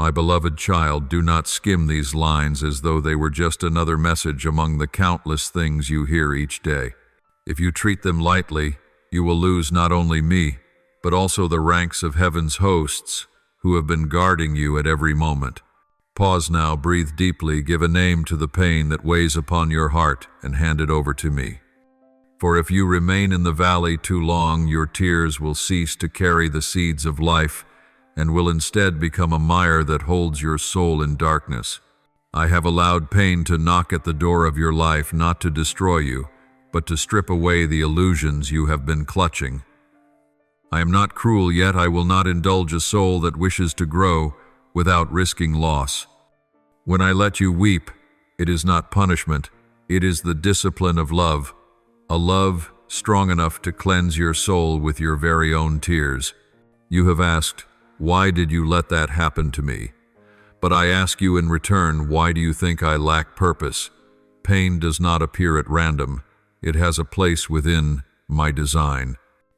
My beloved child, do not skim these lines as though they were just another message among the countless things you hear each day. If you treat them lightly, you will lose not only me, but also the ranks of heaven's hosts who have been guarding you at every moment. Pause now, breathe deeply, give a name to the pain that weighs upon your heart, and hand it over to me. For if you remain in the valley too long, your tears will cease to carry the seeds of life and will instead become a mire that holds your soul in darkness. I have allowed pain to knock at the door of your life, not to destroy you, but to strip away the illusions you have been clutching. I am not cruel, yet I will not indulge a soul that wishes to grow without risking loss. When I let you weep, it is not punishment, it is the discipline of love, a love strong enough to cleanse your soul with your very own tears. You have asked, why did you let that happen to me? But I ask you in return, why do you think I lack purpose? Pain does not appear at random. It has a place within my design.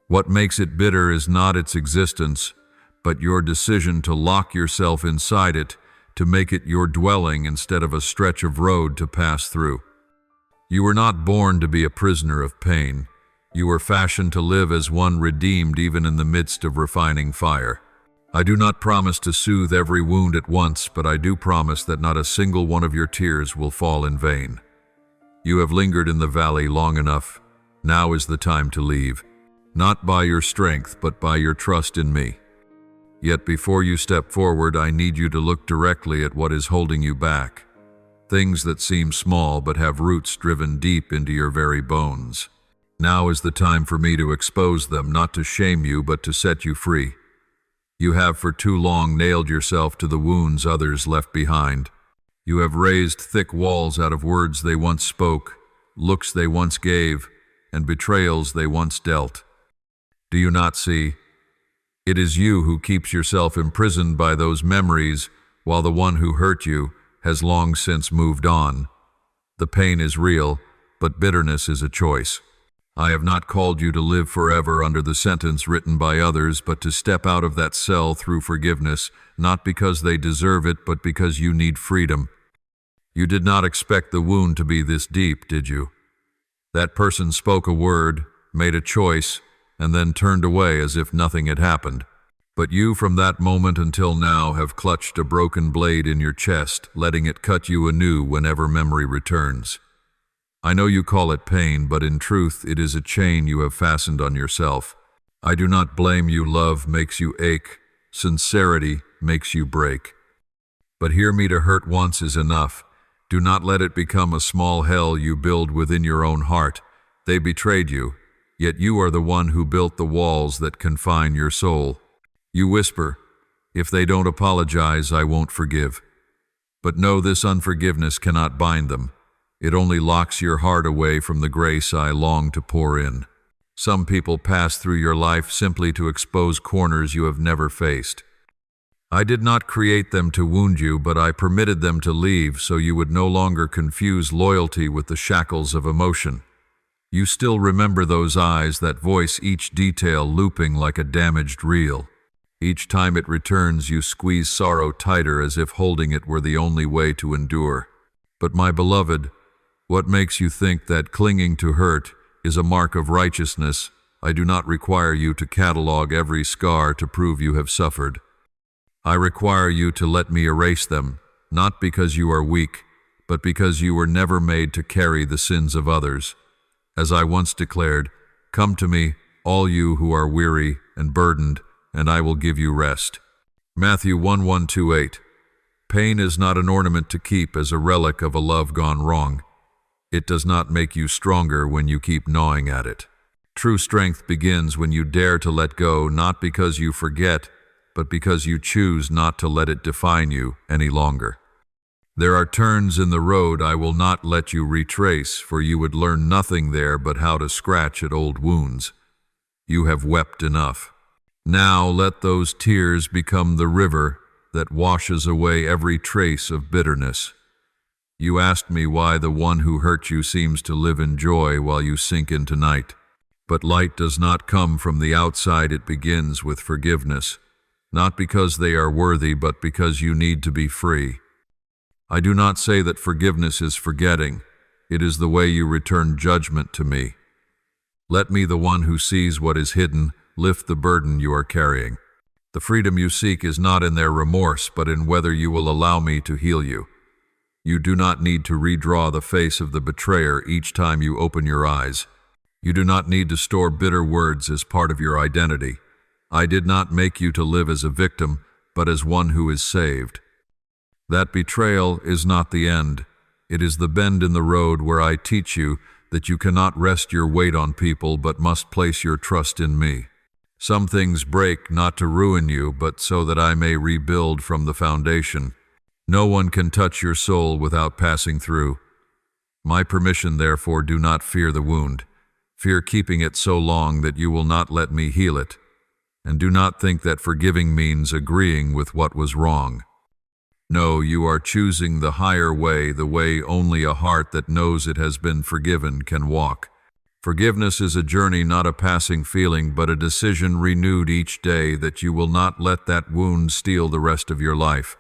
What makes it bitter is not its existence, but your decision to lock yourself inside it, to make it your dwelling instead of a stretch of road to pass through. You were not born to be a prisoner of pain. You were fashioned to live as one redeemed even in the midst of refining fire. I do not promise to soothe every wound at once, but I do promise that not a single one of your tears will fall in vain. You have lingered in the valley long enough. Now is the time to leave, not by your strength, but by your trust in me. Yet before you step forward, I need you to look directly at what is holding you back. Things that seem small but have roots driven deep into your very bones. Now is the time for me to expose them, not to shame you, but to set you free. You have for too long nailed yourself to the wounds others left behind. You have raised thick walls out of words they once spoke, looks they once gave, and betrayals they once dealt. Do you not see? It is you who keeps yourself imprisoned by those memories, while the one who hurt you has long since moved on. The pain is real, but bitterness is a choice. I have not called you to live forever under the sentence written by others, but to step out of that cell through forgiveness, not because they deserve it, but because you need freedom. You did not expect the wound to be this deep, did you? That person spoke a word, made a choice, and then turned away as if nothing had happened. But you, from that moment until now, have clutched a broken blade in your chest, letting it cut you anew whenever memory returns. I know you call it pain, but in truth it is a chain you have fastened on yourself. I do not blame you. Love makes you ache. Sincerity makes you break. But hear me, to hurt once is enough. Do not let it become a small hell you build within your own heart. They betrayed you, yet you are the one who built the walls that confine your soul. You whisper, if they don't apologize, I won't forgive. But know this unforgiveness cannot bind them. It only locks your heart away from the grace I long to pour in. Some people pass through your life simply to expose corners you have never faced. I did not create them to wound you, but I permitted them to leave so you would no longer confuse loyalty with the shackles of emotion. You still remember those eyes, that voice, each detail looping like a damaged reel. Each time it returns, you squeeze sorrow tighter as if holding it were the only way to endure. But my beloved, what makes you think that clinging to hurt is a mark of righteousness? I do not require you to catalog every scar to prove you have suffered. I require you to let me erase them, not because you are weak, but because you were never made to carry the sins of others. As I once declared, come to me, all you who are weary and burdened, and I will give you rest. Matthew 1:1-8. Pain is not an ornament to keep as a relic of a love gone wrong. It does not make you stronger when you keep gnawing at it. True strength begins when you dare to let go, not because you forget, but because you choose not to let it define you any longer. There are turns in the road I will not let you retrace, for you would learn nothing there but how to scratch at old wounds. You have wept enough. Now let those tears become the river that washes away every trace of bitterness. You asked me why the one who hurt you seems to live in joy while you sink into night. But light does not come from the outside, it begins with forgiveness. not because they are worthy, but because you need to be free. I do not say that forgiveness is forgetting. It is the way you return judgment to me. Let me, the one who sees what is hidden, lift the burden you are carrying. The freedom you seek is not in their remorse, but in whether you will allow me to heal you. You do not need to redraw the face of the betrayer each time you open your eyes. You do not need to store bitter words as part of your identity. I did not make you to live as a victim, but as one who is saved. That betrayal is not the end. It is the bend in the road where I teach you that you cannot rest your weight on people, but must place your trust in me. Some things break not to ruin you, but so that I may rebuild from the foundation. No one can touch your soul without passing through. My permission, therefore, do not fear the wound. Fear keeping it so long that you will not let me heal it. And do not think that forgiving means agreeing with what was wrong. No, you are choosing the higher way, the way only a heart that knows it has been forgiven can walk. Forgiveness is a journey, not a passing feeling, but a decision renewed each day that you will not let that wound steal the rest of your life.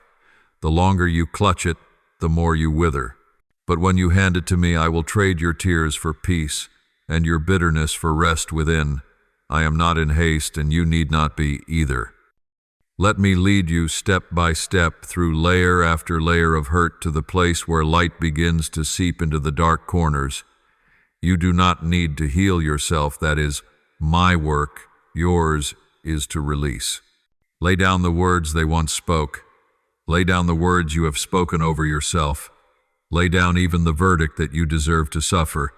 The longer you clutch it, the more you wither. But when you hand it to me, I will trade your tears for peace and your bitterness for rest within. I am not in haste, and you need not be either. Let me lead you step by step through layer after layer of hurt to the place where light begins to seep into the dark corners. You do not need to heal yourself. That is my work. Yours is to release. Lay down the words they once spoke. Lay down the words you have spoken over yourself. Lay down even the verdict that you deserve to suffer.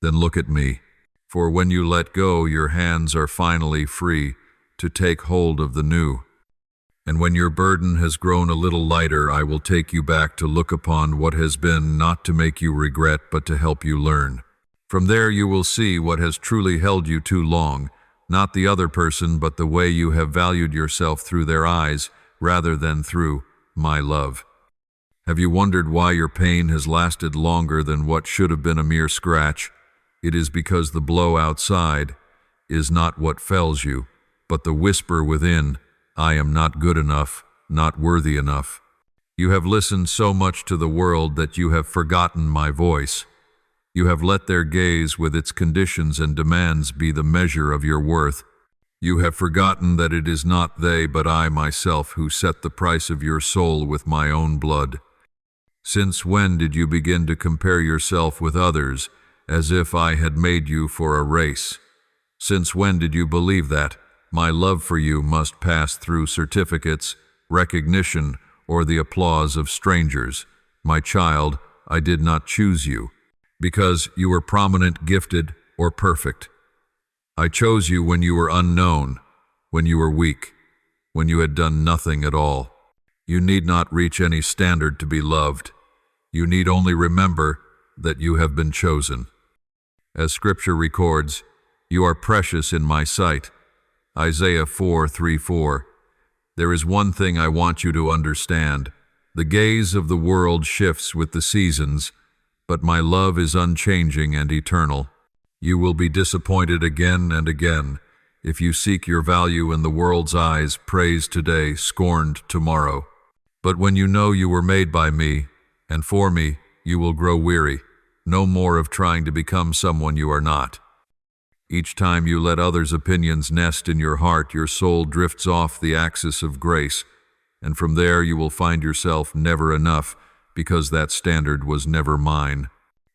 Then look at me. For when you let go, your hands are finally free to take hold of the new. And when your burden has grown a little lighter, I will take you back to look upon what has been, not to make you regret, but to help you learn. From there you will see what has truly held you too long, not the other person, but the way you have valued yourself through their eyes, rather than through my love. Have you wondered why your pain has lasted longer than what should have been a mere scratch? It is because the blow outside is not what fells you, but the whisper within, I am not good enough, not worthy enough. You have listened so much to the world that you have forgotten my voice. You have let their gaze with its conditions and demands be the measure of your worth. You have forgotten that it is not they but I myself who set the price of your soul with my own blood. Since when did you begin to compare yourself with others as if I had made you for a race? Since when did you believe that my love for you must pass through certificates, recognition, or the applause of strangers? My child, I did not choose you because you were prominent, gifted, or perfect. I chose you when you were unknown, when you were weak, when you had done nothing at all. You need not reach any standard to be loved. You need only remember that you have been chosen. As Scripture records, you are precious in my sight. Isaiah 4:3-4. There is one thing I want you to understand. The gaze of the world shifts with the seasons, but my love is unchanging and eternal. You will be disappointed again and again if you seek your value in the world's eyes, praised today, scorned tomorrow. But when you know you were made by me and for me, you will grow weary. No more of trying to become someone you are not. Each time you let others' opinions nest in your heart, your soul drifts off the axis of grace, and from there you will find yourself never enough, because that standard was never mine.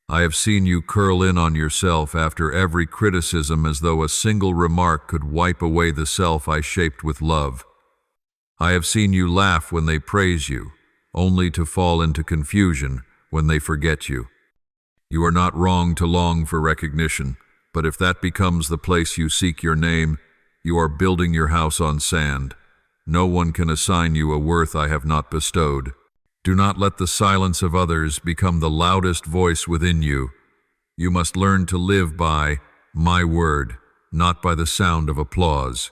I have seen you curl in on yourself after every criticism as though a single remark could wipe away the self I shaped with love. I have seen you laugh when they praise you, only to fall into confusion when they forget you. You are not wrong to long for recognition, but if that becomes the place you seek your name, you are building your house on sand. No one can assign you a worth I have not bestowed. Do not let the silence of others become the loudest voice within you. You must learn to live by my word, not by the sound of applause.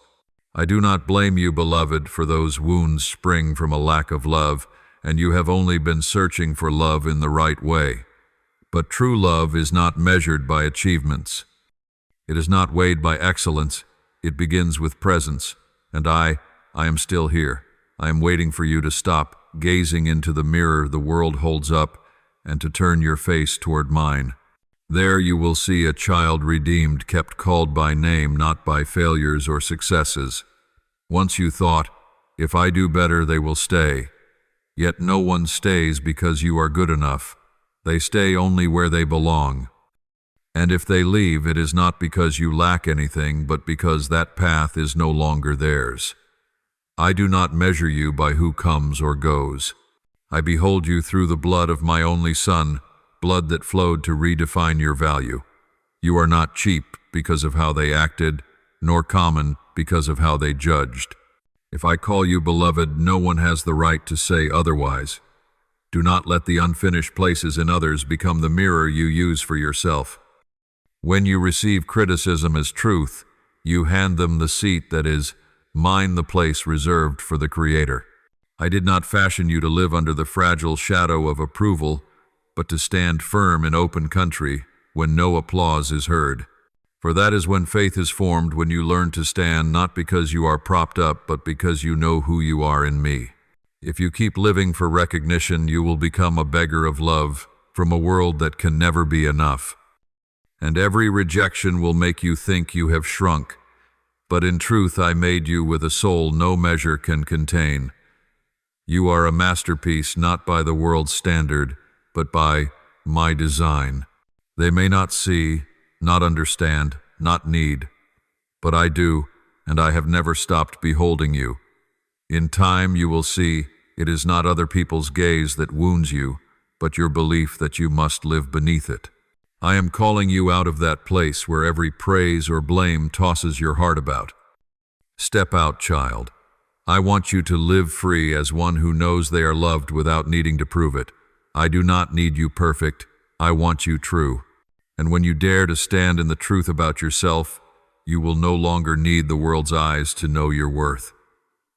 I do not blame you, beloved, for those wounds spring from a lack of love, and you have only been searching for love in the right way. But true love is not measured by achievements. It is not weighed by excellence. It begins with presence, and I I am still here. I am waiting for you to stop gazing into the mirror the world holds up and to turn your face toward mine. There you will see a child redeemed, kept called by name, not by failures or successes. Once you thought, if I do better, they will stay. Yet no one stays because you are good enough. They stay only where they belong. And if they leave, it is not because you lack anything, but because that path is no longer theirs. I do not measure you by who comes or goes. I behold you through the blood of my only Son, blood that flowed to redefine your value. You are not cheap because of how they acted, nor common because of how they judged. If I call you beloved, no one has the right to say otherwise. Do not let the unfinished places in others become the mirror you use for yourself. When you receive criticism as truth, you hand them the seat that is, mine, the place reserved for the Creator. I did not fashion you to live under the fragile shadow of approval, but to stand firm in open country when no applause is heard. For that is when faith is formed, when you learn to stand not because you are propped up, but because you know who you are in me. If you keep living for recognition, you will become a beggar of love from a world that can never be enough. And every rejection will make you think you have shrunk. But in truth, I made you with a soul no measure can contain. You are a masterpiece, not by the world's standard, but by my design. They may not see, not understand, not need, but I do, and I have never stopped beholding you. In time you will see it is not other people's gaze that wounds you, but your belief that you must live beneath it. I am calling you out of that place where every praise or blame tosses your heart about. Step out, child. I want you to live free as one who knows they are loved without needing to prove it. I do not need you perfect. I want you true. And when you dare to stand in the truth about yourself, you will no longer need the world's eyes to know your worth.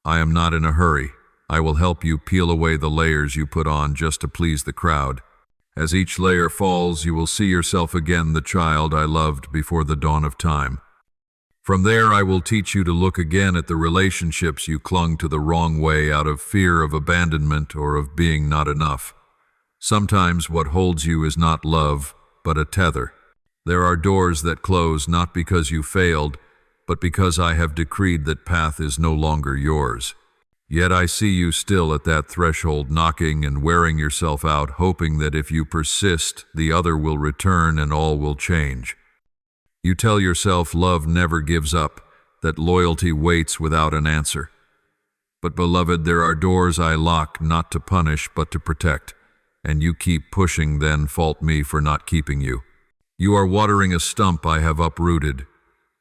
I am not in a hurry. I will help you peel away the layers you put on just to please the crowd. As each layer falls, you will see yourself again, the child I loved before the dawn of time. From there, I will teach you to look again at the relationships you clung to the wrong way out of fear of abandonment or of being not enough. Sometimes what holds you is not love, but a tether. There are doors that close not because you failed, but because I have decreed that path is no longer yours. Yet I see you still at that threshold, knocking and wearing yourself out, hoping that if you persist, the other will return and all will change. You tell yourself love never gives up, that loyalty waits without an answer. But beloved, there are doors I lock not to punish but to protect, and you keep pushing, then fault me for not keeping you. You are watering a stump I have uprooted.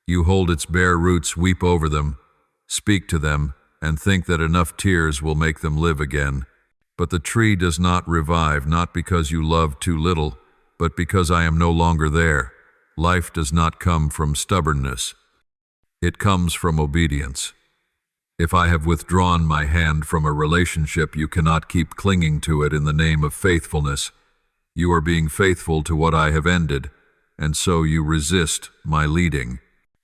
You hold its bare roots, weep over them, speak to them, and think that enough tears will make them live again. But the tree does not revive, not because you love too little, but because I am no longer there. Life does not come from stubbornness. It comes from obedience. If I have withdrawn my hand from a relationship, you cannot keep clinging to it in the name of faithfulness. You are being faithful to what I have ended, and so you resist my leading.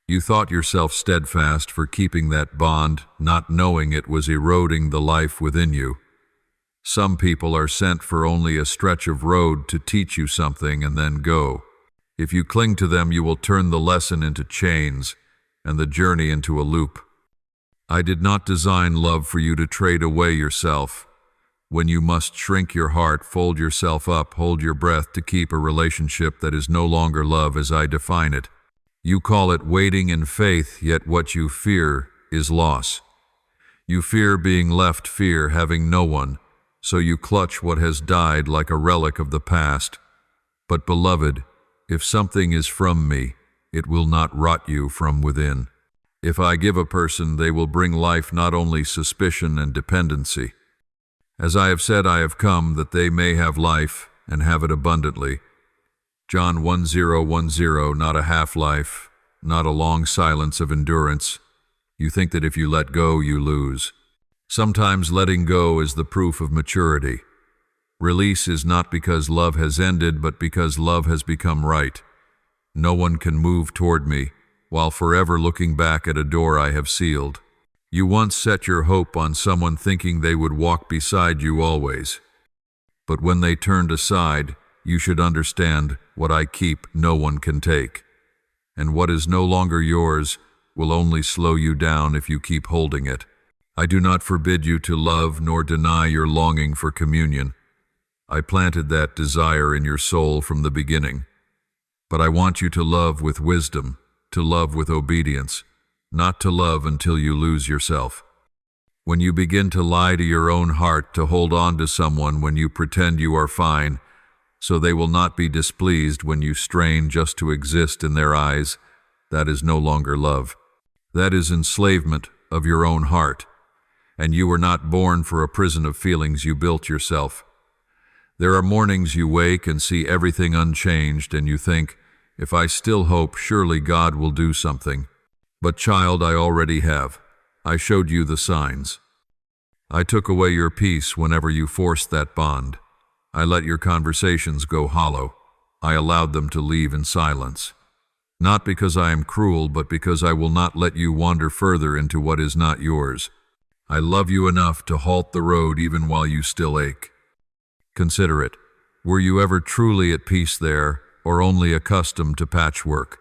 You thought yourself steadfast for keeping that bond, not knowing it was eroding the life within you. Some people are sent for only a stretch of road to teach you something and then go. If you cling to them, you will turn the lesson into chains and the journey into a loop. I did not design love for you to trade away yourself. When you must shrink your heart, fold yourself up, hold your breath to keep a relationship that is no longer love as I define it. You call it waiting in faith, yet what you fear is loss. You fear being left, fear having no one, so you clutch what has died like a relic of the past. But beloved, if something is from me, it will not rot you from within. If I give a person, they will bring life, not only suspicion and dependency. As I have said, I have come that they may have life and have it abundantly. John 10:10, not a half-life, not a long silence of endurance. You think that if you let go, you lose. Sometimes letting go is the proof of maturity. Release is not because love has ended, but because love has become right. No one can move toward me, while forever looking back at a door I have sealed. You once set your hope on someone thinking they would walk beside you always. But when they turned aside, you should understand what I keep no one can take. And what is no longer yours will only slow you down if you keep holding it. I do not forbid you to love nor deny your longing for communion. I planted that desire in your soul from the beginning. But I want you to love with wisdom, to love with obedience, not to love until you lose yourself. When you begin to lie to your own heart to hold on to someone when you pretend you are fine, so they will not be displeased when you strain just to exist in their eyes, that is no longer love. That is enslavement of your own heart, and you were not born for a prison of feelings you built yourself. There are mornings you wake and see everything unchanged, and you think, if I still hope, surely God will do something. But child, I already have. I showed you the signs. I took away your peace whenever you forced that bond. I let your conversations go hollow. I allowed them to leave in silence. Not because I am cruel, but because I will not let you wander further into what is not yours. I love you enough to halt the road even while you still ache. Consider it. Were you ever truly at peace there, or only accustomed to patchwork?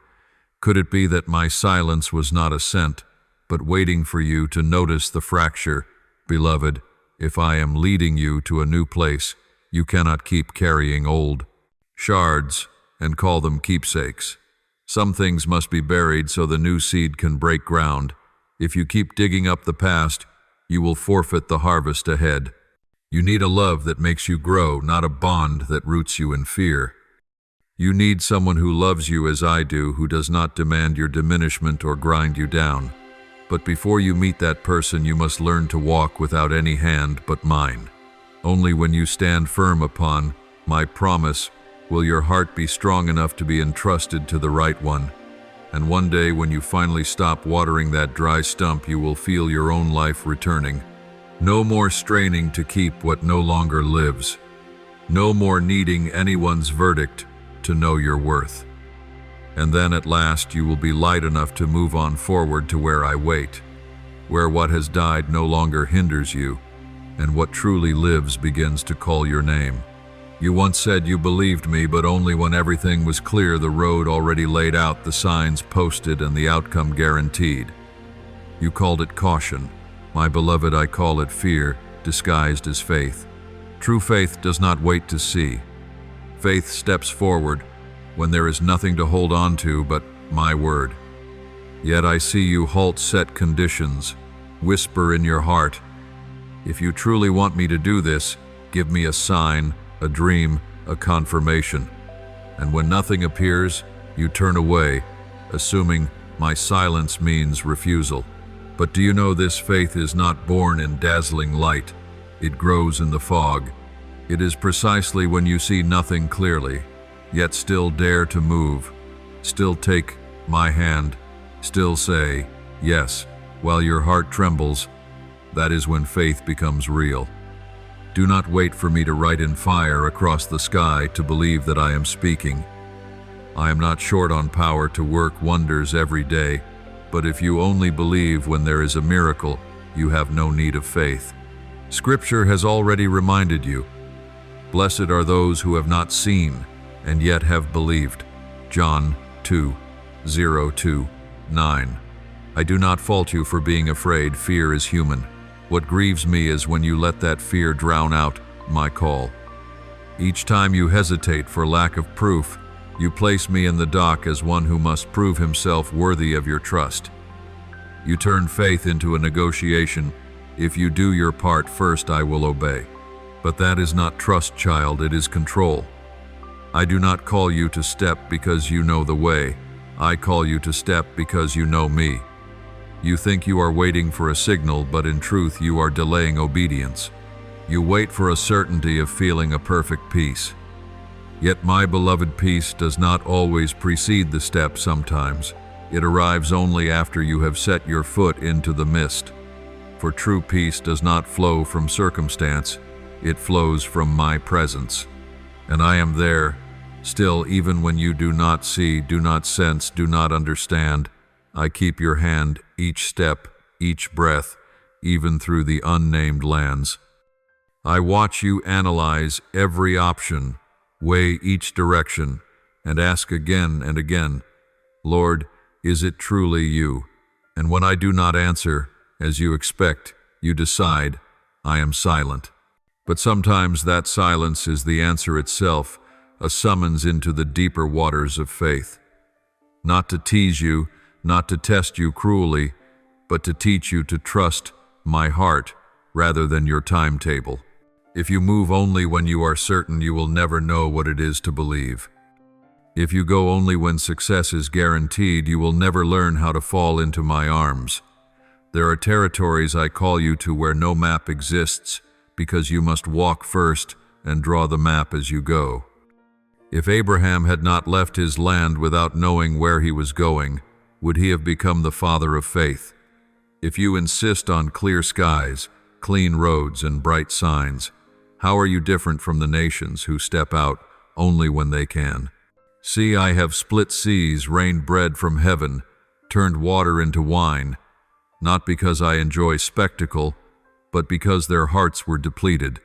Could it be that my silence was not assent, but waiting for you to notice the fracture? Beloved, if I am leading you to a new place, you cannot keep carrying old shards and call them keepsakes. Some things must be buried so the new seed can break ground. If you keep digging up the past, you will forfeit the harvest ahead. You need a love that makes you grow, not a bond that roots you in fear. You need someone who loves you as I do, who does not demand your diminishment or grind you down. But before you meet that person, you must learn to walk without any hand but mine. Only when you stand firm upon my promise will your heart be strong enough to be entrusted to the right one. And one day when you finally stop watering that dry stump, you will feel your own life returning. No more straining to keep what no longer lives. No more needing anyone's verdict to know your worth. And then at last you will be light enough to move on forward to where I wait, where what has died no longer hinders you, and what truly lives begins to call your name. You once said you believed me, but only when everything was clear, the road already laid out, the signs posted, and the outcome guaranteed. You called it caution. My beloved, I call it fear, disguised as faith. True faith does not wait to see. Faith steps forward when there is nothing to hold on to but my word. Yet I see you halt set conditions, whisper in your heart, if you truly want me to do this, give me a sign, a dream, a confirmation. And when nothing appears, you turn away, assuming my silence means refusal. But do you know this faith is not born in dazzling light? It grows in the fog. It is precisely when you see nothing clearly, yet still dare to move, still take my hand, still say, yes, while your heart trembles. That is when faith becomes real. Do not wait for me to write in fire across the sky to believe that I am speaking. I am not short on power to work wonders every day, but if you only believe when there is a miracle, you have no need of faith. Scripture has already reminded you, blessed are those who have not seen and yet have believed. John 2:0-9. I do not fault you for being afraid. Fear is human. What grieves me is when you let that fear drown out my call. Each time you hesitate for lack of proof, you place me in the dock as one who must prove himself worthy of your trust. You turn faith into a negotiation. If you do your part first, I will obey. But that is not trust, child, it is control. I do not call you to step because you know the way. I call you to step because you know me. You think you are waiting for a signal, but in truth you are delaying obedience. You wait for a certainty of feeling a perfect peace. Yet my beloved peace does not always precede the step sometimes. It arrives only after you have set your foot into the mist. For true peace does not flow from circumstance, it flows from my presence. And I am there, still, even when you do not see, do not sense, do not understand. I keep your hand, each step, each breath, even through the unnamed lands. I watch you analyze every option, weigh each direction, and ask again and again, Lord, is it truly you? And when I do not answer, as you expect, you decide, I am silent. But sometimes that silence is the answer itself, a summons into the deeper waters of faith. Not to tease you, not to test you cruelly, but to teach you to trust my heart rather than your timetable. If you move only when you are certain, you will never know what it is to believe. If you go only when success is guaranteed, you will never learn how to fall into my arms. There are territories I call you to where no map exists, because you must walk first and draw the map as you go. If Abraham had not left his land without knowing where he was going, would he have become the father of faith? If you insist on clear skies, clean roads, and bright signs, how are you different from the nations who step out only when they can? See, I have split seas, rained bread from heaven, turned water into wine, not because I enjoy spectacle, but because their hearts were depleted.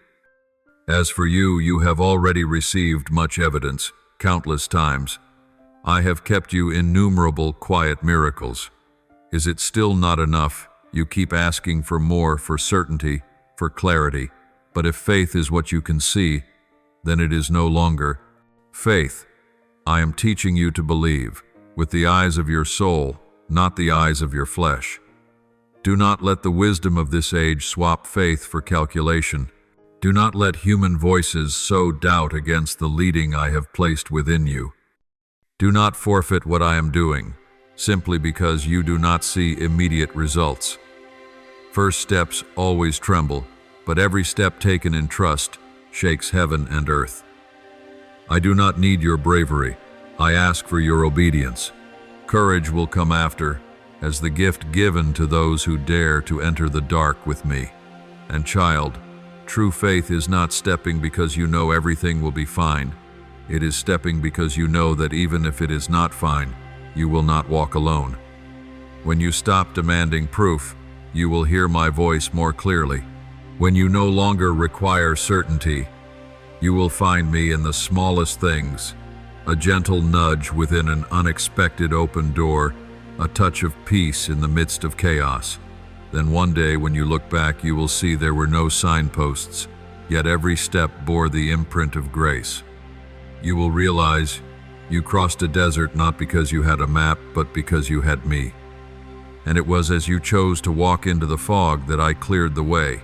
As for you, you have already received much evidence, countless times. I have kept you innumerable quiet miracles. Is it still not enough? You keep asking for more, for certainty, for clarity. But if faith is what you can see, then it is no longer faith. I am teaching you to believe, with the eyes of your soul, not the eyes of your flesh. Do not let the wisdom of this age swap faith for calculation. Do not let human voices sow doubt against the leading I have placed within you. Do not forfeit what I am doing, simply because you do not see immediate results. First steps always tremble, but every step taken in trust shakes heaven and earth. I do not need your bravery. I ask for your obedience. Courage will come after, as the gift given to those who dare to enter the dark with me. And child, true faith is not stepping because you know everything will be fine. It is stepping because you know that even if it is not fine, you will not walk alone. When you stop demanding proof, you will hear my voice more clearly. When you no longer require certainty, you will find me in the smallest things, a gentle nudge within an unexpected open door, a touch of peace in the midst of chaos. Then one day when you look back, you will see there were no signposts, yet every step bore the imprint of grace. You will realize you crossed a desert not because you had a map, but because you had me. And it was as you chose to walk into the fog that I cleared the way.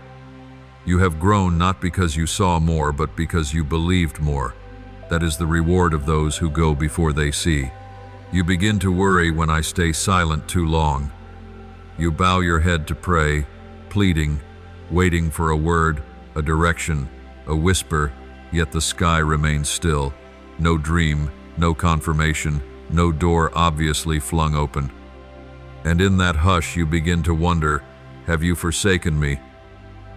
You have grown not because you saw more, but because you believed more. That is the reward of those who go before they see. You begin to worry when I stay silent too long. You bow your head to pray, pleading, waiting for a word, a direction, a whisper, yet the sky remains still. No dream, no confirmation, no door obviously flung open. And in that hush you begin to wonder, have you forsaken me?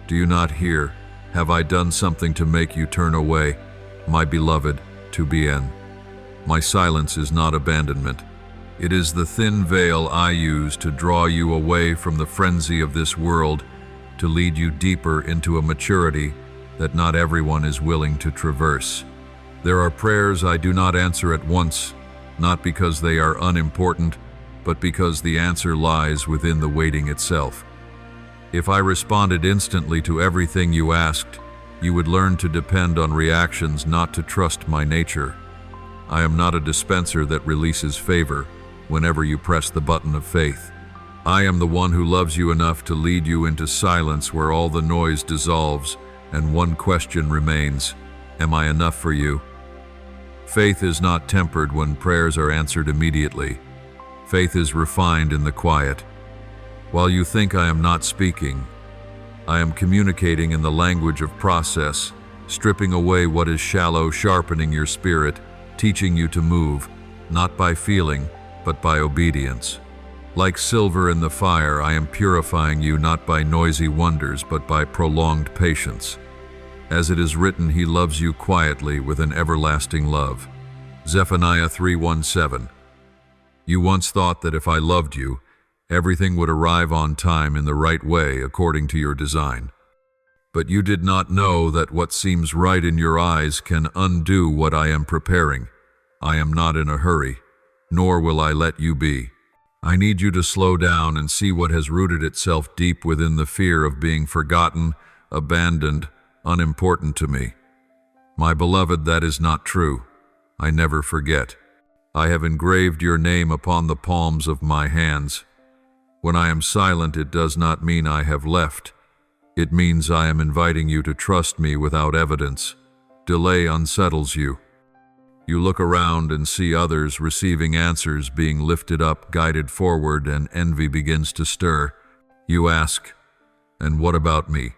Do you not hear? Have I done something to make you turn away? My beloved, to bien. My silence is not abandonment. It is the thin veil I use to draw you away from the frenzy of this world, to lead you deeper into a maturity that not everyone is willing to traverse. There are prayers I do not answer at once, not because they are unimportant, but because the answer lies within the waiting itself. If I responded instantly to everything you asked, you would learn to depend on reactions, not to trust my nature. I am not a dispenser that releases favor whenever you press the button of faith. I am the one who loves you enough to lead you into silence where all the noise dissolves and one question remains: am I enough for you? Faith is not tempered when prayers are answered immediately. Faith is refined in the quiet. While you think I am not speaking, I am communicating in the language of process, stripping away what is shallow, sharpening your spirit, teaching you to move, not by feeling, but by obedience. Like silver in the fire, I am purifying you not by noisy wonders, but by prolonged patience. As it is written, he loves you quietly with an everlasting love. Zephaniah 3:1-7. You once thought that if I loved you, Everything would arrive on time in the right way according to your design. But you did not know that what seems right in your eyes can undo what I am preparing. I am not in a hurry, nor will I let you be. I need you to slow down and see what has rooted itself deep within the fear of being forgotten, abandoned, unimportant to me. My beloved, that is not true. I never forget. I have engraved your name upon the palms of my hands. When I am silent, it does not mean I have left. It means I am inviting you to trust me without evidence. Delay unsettles you. You look around and see others receiving answers, being lifted up, guided forward, and envy begins to stir. You ask, and what about me?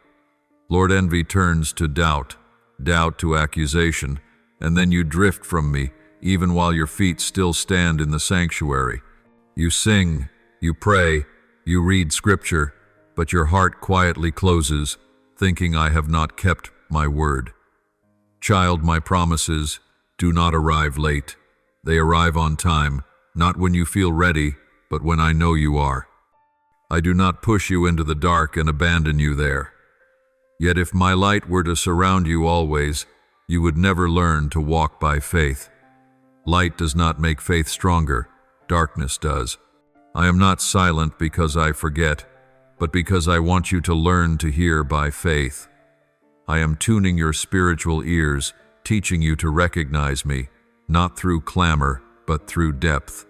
Lord, envy turns to doubt, doubt to accusation, and then you drift from me, even while your feet still stand in the sanctuary. You sing, you pray, you read scripture, but your heart quietly closes, thinking I have not kept my word. Child, my promises do not arrive late. They arrive on time, not when you feel ready, but when I know you are. I do not push you into the dark and abandon you there. Yet if my light were to surround you always, you would never learn to walk by faith. Light does not make faith stronger, darkness does. I am not silent because I forget, but because I want you to learn to hear by faith. I am tuning your spiritual ears, teaching you to recognize me, not through clamor, but through depth.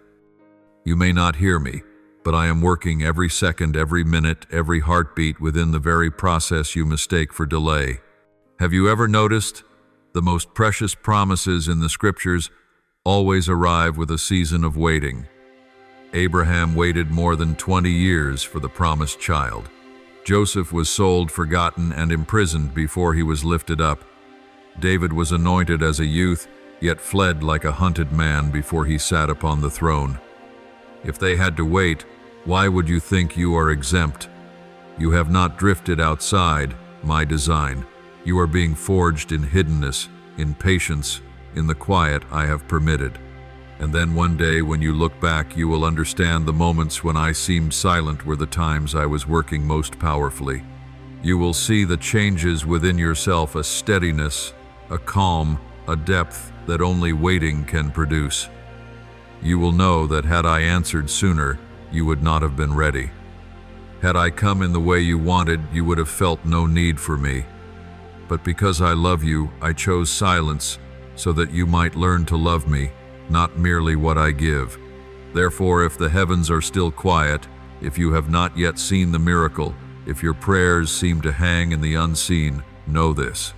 You may not hear me, but I am working every second, every minute, every heartbeat within the very process you mistake for delay. Have you ever noticed? The most precious promises in the scriptures always arrive with a season of waiting. Abraham waited more than 20 years for the promised child. Joseph was sold, forgotten, and imprisoned before he was lifted up. David was anointed as a youth, yet fled like a hunted man before he sat upon the throne. If they had to wait, why would you think you are exempt? You have not drifted outside my design. You are being forged in hiddenness, in patience, in the quiet I have permitted. And then one day when you look back, you will understand the moments when I seemed silent were the times I was working most powerfully. You will see the changes within yourself, a steadiness, a calm, a depth that only waiting can produce. You will know that had I answered sooner, you would not have been ready. Had I come in the way you wanted, you would have felt no need for me. But because I love you, I chose silence so that you might learn to love me, not merely what I give. Therefore, if the heavens are still quiet, if you have not yet seen the miracle, if your prayers seem to hang in the unseen, know this: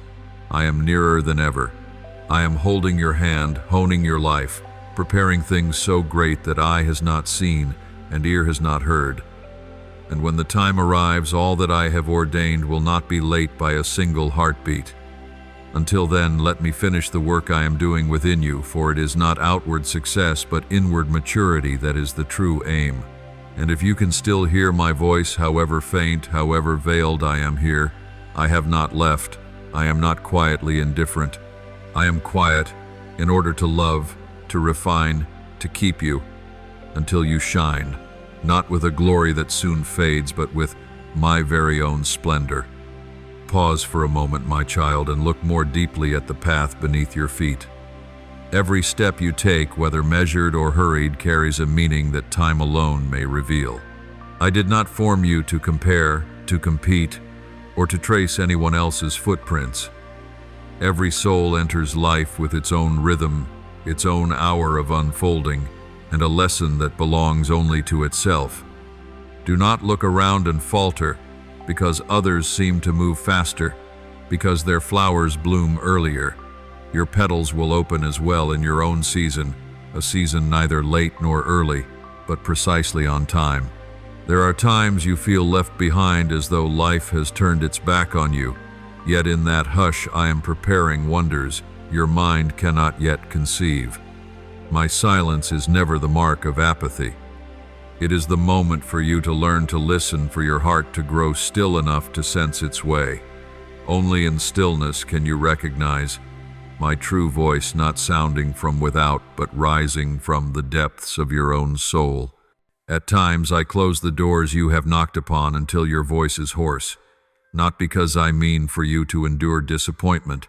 I am nearer than ever. I am holding your hand, honing your life, preparing things so great that eye has not seen and ear has not heard. And when the time arrives, all that I have ordained will not be late by a single heartbeat. Until then, let me finish the work I am doing within you, for it is not outward success but inward maturity that is the true aim. And if you can still hear my voice, however faint, however veiled, I am here. I have not left. I am not quietly indifferent. I am quiet in order to love, to refine, to keep you, until you shine, not with a glory that soon fades, but with my very own splendor. Pause for a moment, my child, and look more deeply at the path beneath your feet. Every step you take, whether measured or hurried, carries a meaning that time alone may reveal. I did not form you to compare, to compete, or to trace anyone else's footprints. Every soul enters life with its own rhythm, its own hour of unfolding, and a lesson that belongs only to itself. Do not look around and falter, because others seem to move faster, because their flowers bloom earlier. Your petals will open as well in your own season, a season neither late nor early, but precisely on time. There are times you feel left behind, as though life has turned its back on you, yet in that hush I am preparing wonders your mind cannot yet conceive. My silence is never the mark of apathy. It is the moment for you to learn to listen, for your heart to grow still enough to sense its way. Only in stillness can you recognize my true voice, not sounding from without, but rising from the depths of your own soul. At times I close the doors you have knocked upon until your voice is hoarse, not because I mean for you to endure disappointment,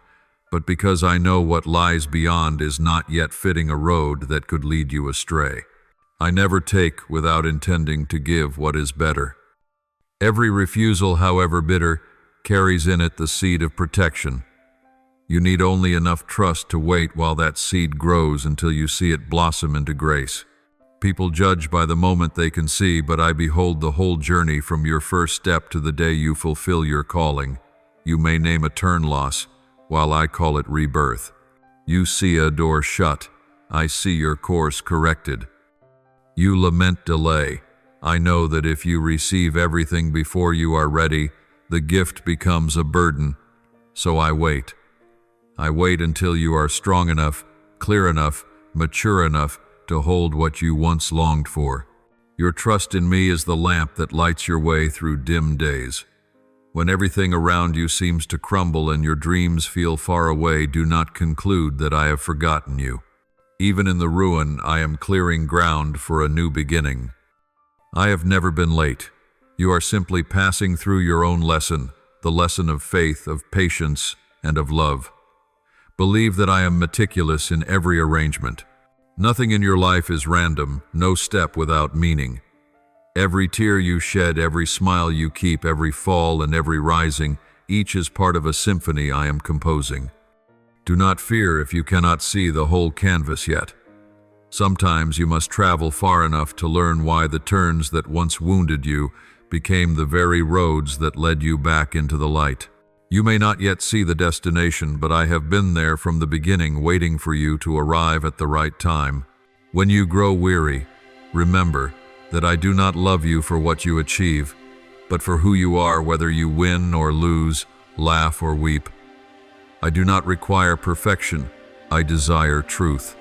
but because I know what lies beyond is not yet fitting a road that could lead you astray. I never take without intending to give what is better. Every refusal, however bitter, carries in it the seed of protection. You need only enough trust to wait while that seed grows until you see it blossom into grace. People judge by the moment they can see, but I behold the whole journey from your first step to the day you fulfill your calling. You may name a turn loss, while I call it rebirth. You see a door shut, I see your course corrected. You lament delay. I know that if you receive everything before you are ready, the gift becomes a burden. So I wait. I wait until you are strong enough, clear enough, mature enough to hold what you once longed for. Your trust in me is the lamp that lights your way through dim days. When everything around you seems to crumble and your dreams feel far away, do not conclude that I have forgotten you. Even in the ruin, I am clearing ground for a new beginning. I have never been late. You are simply passing through your own lesson, the lesson of faith, of patience, and of love. Believe that I am meticulous in every arrangement. Nothing in your life is random, no step without meaning. Every tear you shed, every smile you keep, every fall and every rising, each is part of a symphony I am composing. Do not fear if you cannot see the whole canvas yet. Sometimes you must travel far enough to learn why the turns that once wounded you became the very roads that led you back into the light. You may not yet see the destination, but I have been there from the beginning, waiting for you to arrive at the right time. When you grow weary, remember that I do not love you for what you achieve, but for who you are, whether you win or lose, laugh or weep. I do not require perfection, I desire truth.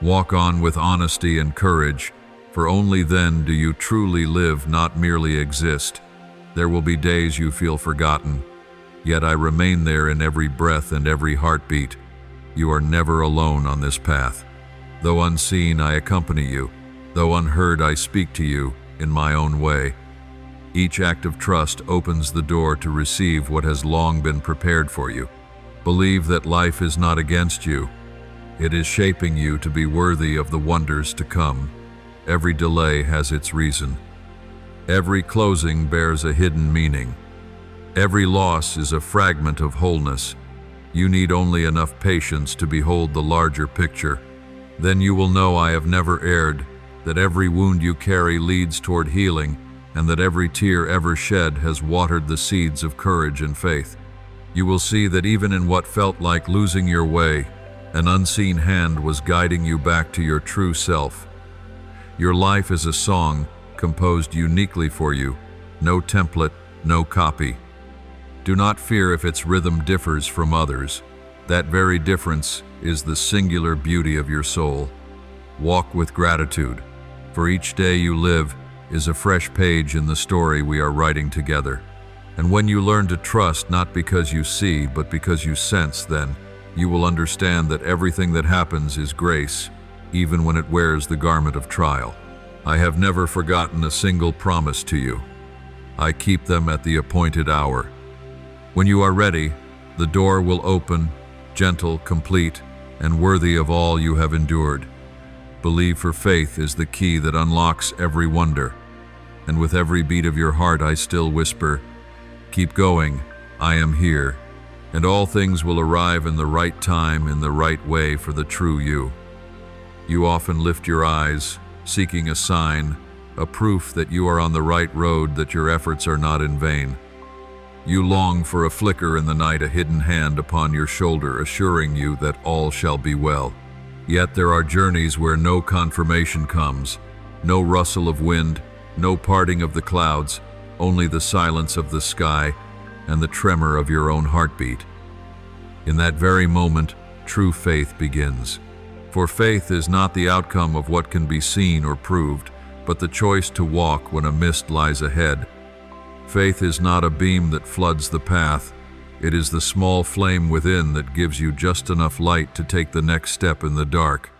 Walk on with honesty and courage, for only then do you truly live, not merely exist. There will be days you feel forgotten, yet I remain there in every breath and every heartbeat. You are never alone on this path. Though unseen, I accompany you. Though unheard, I speak to you in my own way. Each act of trust opens the door to receive what has long been prepared for you. Believe that life is not against you. It is shaping you to be worthy of the wonders to come. Every delay has its reason. Every closing bears a hidden meaning. Every loss is a fragment of wholeness. You need only enough patience to behold the larger picture. Then you will know I have never erred, that every wound you carry leads toward healing, and that every tear ever shed has watered the seeds of courage and faith. You will see that even in what felt like losing your way, an unseen hand was guiding you back to your true self. Your life is a song composed uniquely for you, no template, no copy. Do not fear if its rhythm differs from others. That very difference is the singular beauty of your soul. Walk with gratitude, for each day you live is a fresh page in the story we are writing together. And when you learn to trust, not because you see, but because you sense, then you will understand that everything that happens is grace, even when it wears the garment of trial. I have never forgotten a single promise to you. I keep them at the appointed hour. When you are ready, the door will open, gentle, complete, and worthy of all you have endured. Believe, for faith is the key that unlocks every wonder. And with every beat of your heart I still whisper, keep going, I am here, and all things will arrive in the right time, in the right way for the true you. You often lift your eyes, seeking a sign, a proof that you are on the right road, that your efforts are not in vain. You long for a flicker in the night, a hidden hand upon your shoulder, assuring you that all shall be well. Yet there are journeys where no confirmation comes, no rustle of wind, no parting of the clouds, only the silence of the sky and the tremor of your own heartbeat. In that very moment, true faith begins. For faith is not the outcome of what can be seen or proved, but the choice to walk when a mist lies ahead. Faith is not a beam that floods the path. It is the small flame within that gives you just enough light to take the next step in the dark.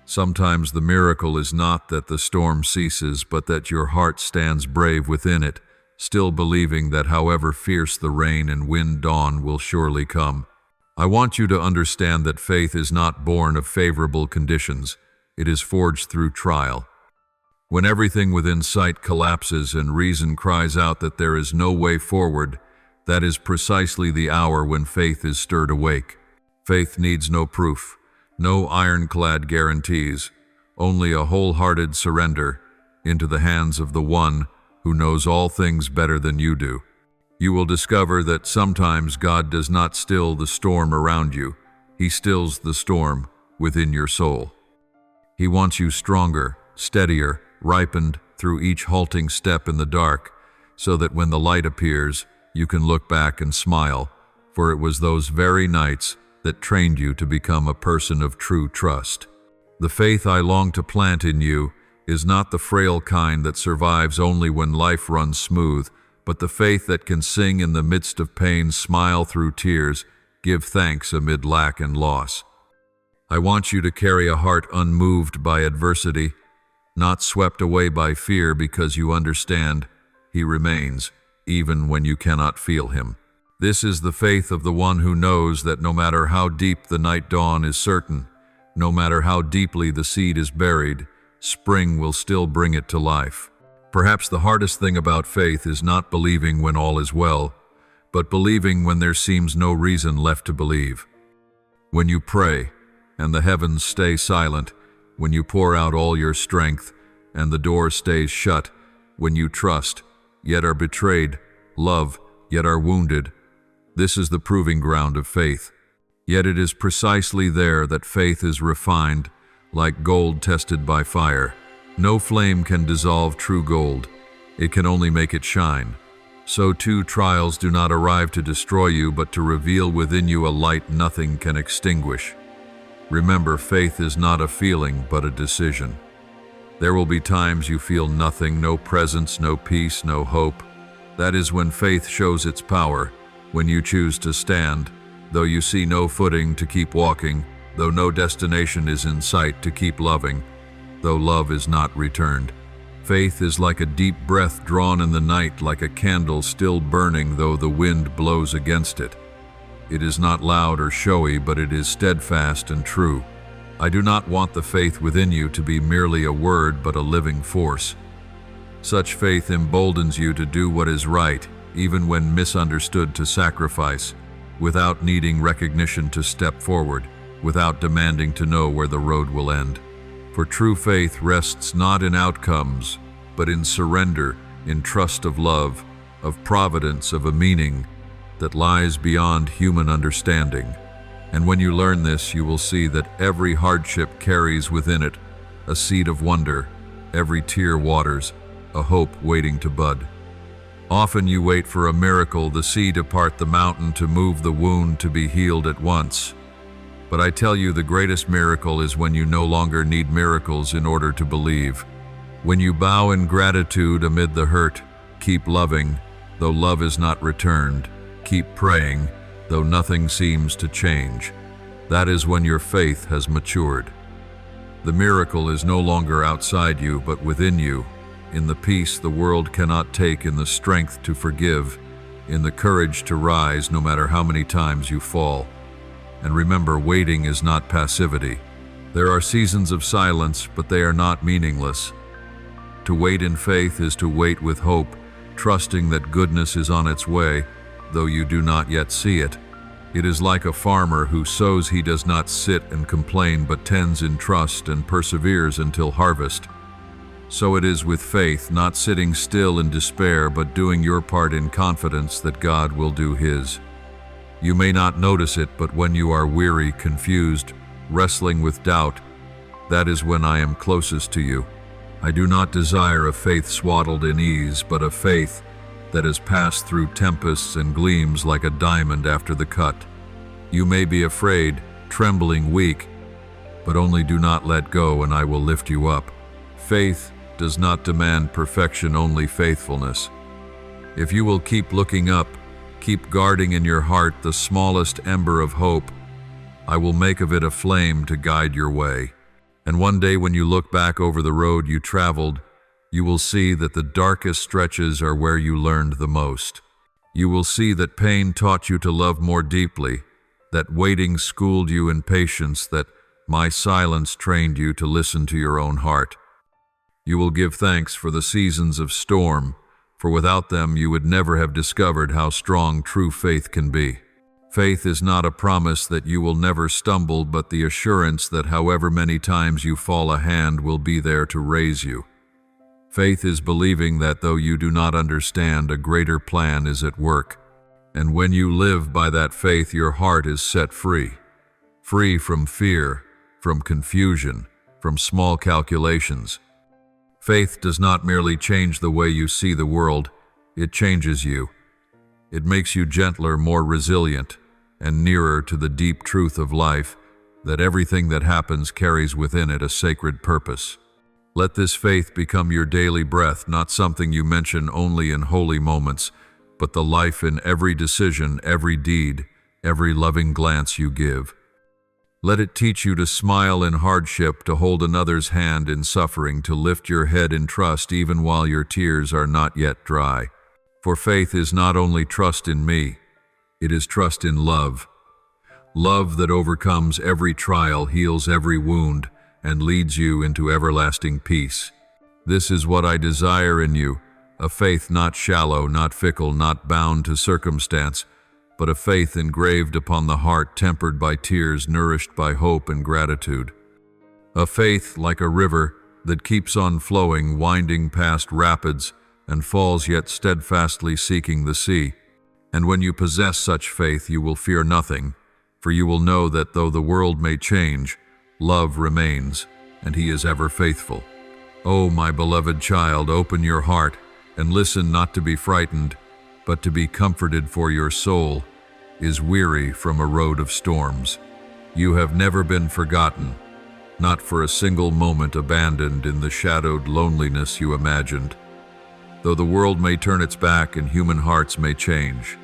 Sometimes the miracle is not that the storm ceases, but that your heart stands brave within it, still believing that however fierce the rain and wind, dawn will surely come. I want you to understand that faith is not born of favorable conditions. It is forged through trial. When everything within sight collapses and reason cries out that there is no way forward, that is precisely the hour when faith is stirred awake. Faith needs no proof, no ironclad guarantees, only a wholehearted surrender into the hands of the one who knows all things better than you do. You will discover that sometimes God does not still the storm around you. He stills the storm within your soul. He wants you stronger, steadier, ripened through each halting step in the dark, so that when the light appears, you can look back and smile, for it was those very nights that trained you to become a person of true trust. The faith I long to plant in you is not the frail kind that survives only when life runs smooth, but the faith that can sing in the midst of pain, smile through tears, give thanks amid lack and loss. I want you to carry a heart unmoved by adversity, not swept away by fear, because you understand He remains, even when you cannot feel Him. This is the faith of the one who knows that no matter how deep the night dawn is certain, no matter how deeply the seed is buried, spring will still bring it to life. Perhaps the hardest thing about faith is not believing when all is well, but believing when there seems no reason left to believe. When you pray, and the heavens stay silent, when you pour out all your strength, and the door stays shut, when you trust, yet are betrayed, love, yet are wounded, this is the proving ground of faith. Yet it is precisely there that faith is refined, like gold tested by fire. No flame can dissolve true gold. It can only make it shine. So too, trials do not arrive to destroy you, but to reveal within you a light nothing can extinguish. Remember, faith is not a feeling, but a decision. There will be times you feel nothing, no presence, no peace, no hope. That is when faith shows its power, when you choose to stand, though you see no footing, to keep walking, though no destination is in sight, to keep loving, though love is not returned. Faith is like a deep breath drawn in the night, like a candle still burning though the wind blows against it. It is not loud or showy, but it is steadfast and true. I do not want the faith within you to be merely a word, but a living force. Such faith emboldens you to do what is right, even when misunderstood, to sacrifice, without needing recognition, to step forward, without demanding to know where the road will end. For true faith rests not in outcomes, but in surrender, in trust of love, of providence, of a meaning that lies beyond human understanding. And when you learn this, you will see that every hardship carries within it a seed of wonder, every tear waters a hope waiting to bud. Often you wait for a miracle, the sea to part the mountain, to move the wound, to be healed at once. But I tell you, the greatest miracle is when you no longer need miracles in order to believe. When you bow in gratitude amid the hurt, keep loving, though love is not returned. Keep praying, though nothing seems to change. That is when your faith has matured. The miracle is no longer outside you, but within you, in the peace the world cannot take, in the strength to forgive, in the courage to rise no matter how many times you fall. And remember, waiting is not passivity. There are seasons of silence, but they are not meaningless. To wait in faith is to wait with hope, trusting that goodness is on its way, though you do not yet see it. It is like a farmer who sows. He does not sit and complain, but tends in trust and perseveres until harvest. So it is with faith, not sitting still in despair, but doing your part in confidence that God will do His. You may not notice it, but when you are weary, confused, wrestling with doubt, that is when I am closest to you. I do not desire a faith swaddled in ease, but a faith that has passed through tempests and gleams like a diamond after the cut. You may be afraid, trembling, weak, but only do not let go, and I will lift you up. Faith does not demand perfection, only faithfulness. If you will keep looking up, keep guarding in your heart the smallest ember of hope, I will make of it a flame to guide your way. And one day when you look back over the road you traveled, you will see that the darkest stretches are where you learned the most. You will see that pain taught you to love more deeply, that waiting schooled you in patience, that my silence trained you to listen to your own heart. You will give thanks for the seasons of storm, for without them you would never have discovered how strong true faith can be. Faith is not a promise that you will never stumble, but the assurance that however many times you fall, a hand will be there to raise you. Faith is believing that though you do not understand, a greater plan is at work. And when you live by that faith, your heart is set free. Free from fear, from confusion, from small calculations. Faith does not merely change the way you see the world, it changes you. It makes you gentler, more resilient, and nearer to the deep truth of life, that everything that happens carries within it a sacred purpose. Let this faith become your daily breath, not something you mention only in holy moments, but the life in every decision, every deed, every loving glance you give. Let it teach you to smile in hardship, to hold another's hand in suffering, to lift your head in trust even while your tears are not yet dry. For faith is not only trust in me, it is trust in love. Love that overcomes every trial, heals every wound, and leads you into everlasting peace. This is what I desire in you, a faith not shallow, not fickle, not bound to circumstance, but a faith engraved upon the heart, tempered by tears, nourished by hope and gratitude. A faith like a river that keeps on flowing, winding past rapids, and falls yet steadfastly seeking the sea. And when you possess such faith, you will fear nothing, for you will know that though the world may change, love remains, and He is ever faithful. Oh, my beloved child, open your heart and listen, not to be frightened, but to be comforted, for your soul is weary from a road of storms. You have never been forgotten, not for a single moment abandoned in the shadowed loneliness you imagined. Though the world may turn its back and human hearts may change,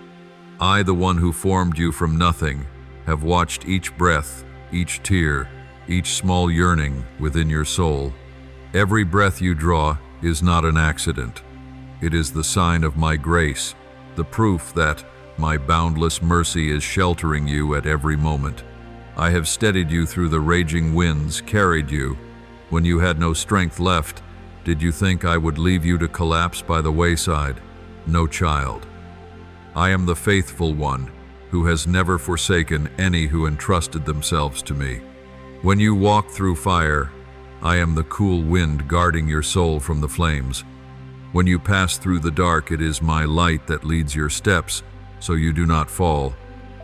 I, the one who formed you from nothing, have watched each breath, each tear, each small yearning within your soul. Every breath you draw is not an accident. It is the sign of my grace, the proof that my boundless mercy is sheltering you at every moment. I have steadied you through the raging winds, carried you. When you had no strength left, did you think I would leave you to collapse by the wayside? No, child. I am the faithful one, who has never forsaken any who entrusted themselves to me. When you walk through fire, I am the cool wind guarding your soul from the flames. When you pass through the dark, it is my light that leads your steps, so you do not fall.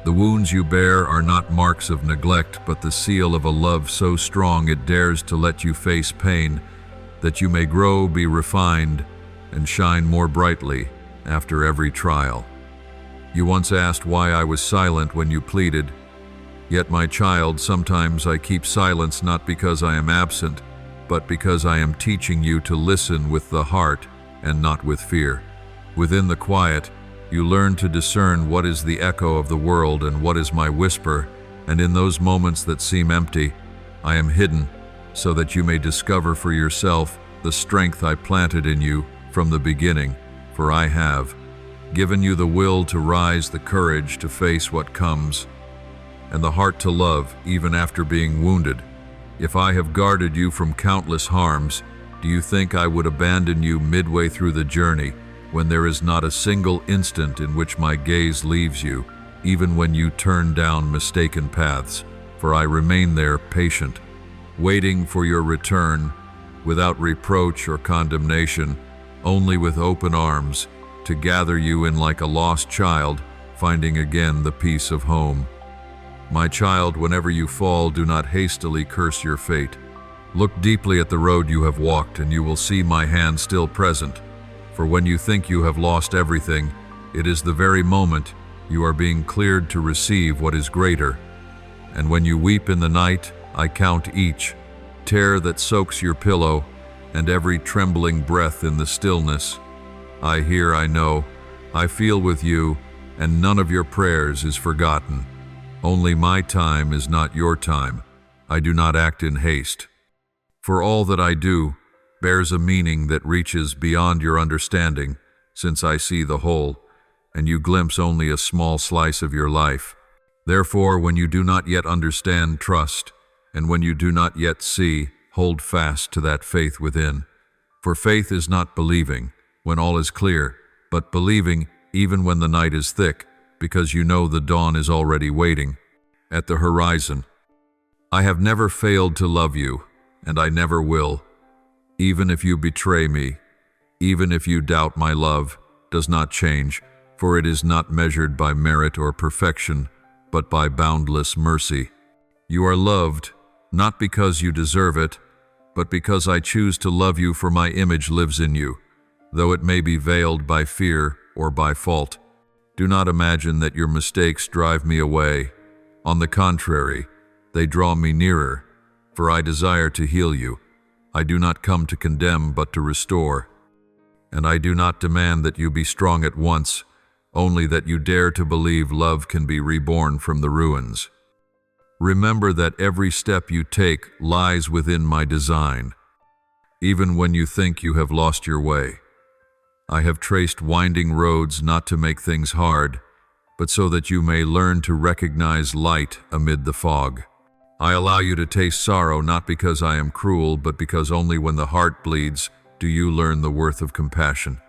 The wounds you bear are not marks of neglect, but the seal of a love so strong it dares to let you face pain, that you may grow, be refined, and shine more brightly after every trial. You once asked why I was silent when you pleaded. Yet, my child, sometimes I keep silence not because I am absent, but because I am teaching you to listen with the heart and not with fear. Within the quiet, you learn to discern what is the echo of the world and what is my whisper, and in those moments that seem empty, I am hidden, so that you may discover for yourself the strength I planted in you from the beginning, for I have given you the will to rise, the courage to face what comes, and the heart to love even after being wounded. If I have guarded you from countless harms, do you think I would abandon you midway through the journey, when there is not a single instant in which my gaze leaves you, even when you turn down mistaken paths? For I remain there, patient, waiting for your return, without reproach or condemnation, only with open arms, to gather you in like a lost child, finding again the peace of home. My child, whenever you fall, do not hastily curse your fate. Look deeply at the road you have walked, and you will see my hand still present. For when you think you have lost everything, it is the very moment you are being cleared to receive what is greater. And when you weep in the night, I count each tear that soaks your pillow, and every trembling breath in the stillness. I hear, I know, I feel with you, and none of your prayers is forgotten. Only my time is not your time. I do not act in haste. For all that I do bears a meaning that reaches beyond your understanding, since I see the whole, and you glimpse only a small slice of your life. Therefore, when you do not yet understand, trust, and when you do not yet see, hold fast to that faith within. For faith is not believing when all is clear, but believing even when the night is thick, because you know the dawn is already waiting at the horizon. I have never failed to love you, and I never will. Even if you betray me, even if you doubt my love, does not change, for it is not measured by merit or perfection, but by boundless mercy. You are loved, not because you deserve it, but because I choose to love you, for my image lives in you, though it may be veiled by fear or by fault. Do not imagine that your mistakes drive me away. On the contrary, they draw me nearer, for I desire to heal you. I do not come to condemn, but to restore. And I do not demand that you be strong at once, only that you dare to believe love can be reborn from the ruins. Remember that every step you take lies within my design, even when you think you have lost your way. I have traced winding roads not to make things hard, but so that you may learn to recognize light amid the fog. I allow you to taste sorrow not because I am cruel, but because only when the heart bleeds do you learn the worth of compassion.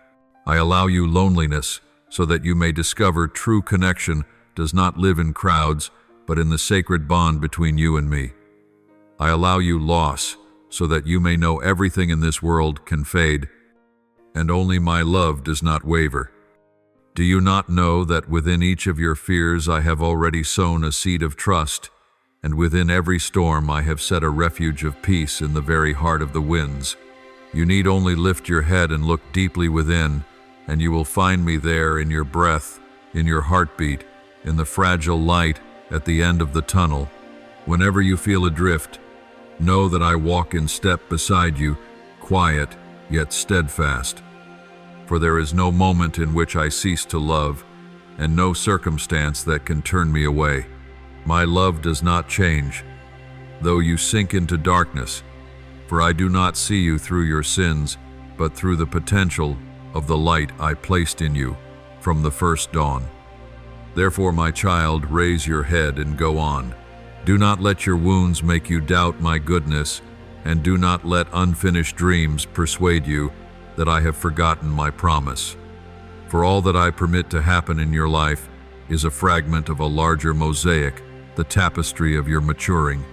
I allow you loneliness so that you may discover true connection does not live in crowds, but in the sacred bond between you and me. I allow you loss so that you may know everything in this world can fade, and only my love does not waver. Do you not know that within each of your fears I have already sown a seed of trust, and within every storm I have set a refuge of peace in the very heart of the winds? You need only lift your head and look deeply within, and you will find me there in your breath, in your heartbeat, in the fragile light at the end of the tunnel. Whenever you feel adrift, know that I walk in step beside you, quiet yet steadfast. For there is no moment in which I cease to love, and no circumstance that can turn me away. My love does not change, though you sink into darkness, for I do not see you through your sins, but through the potential of the light I placed in you from the first dawn. Therefore, my child, raise your head and go on. Do not let your wounds make you doubt my goodness, and do not let unfinished dreams persuade you that I have forgotten my promise. For all that I permit to happen in your life is a fragment of a larger mosaic, the tapestry of your maturing,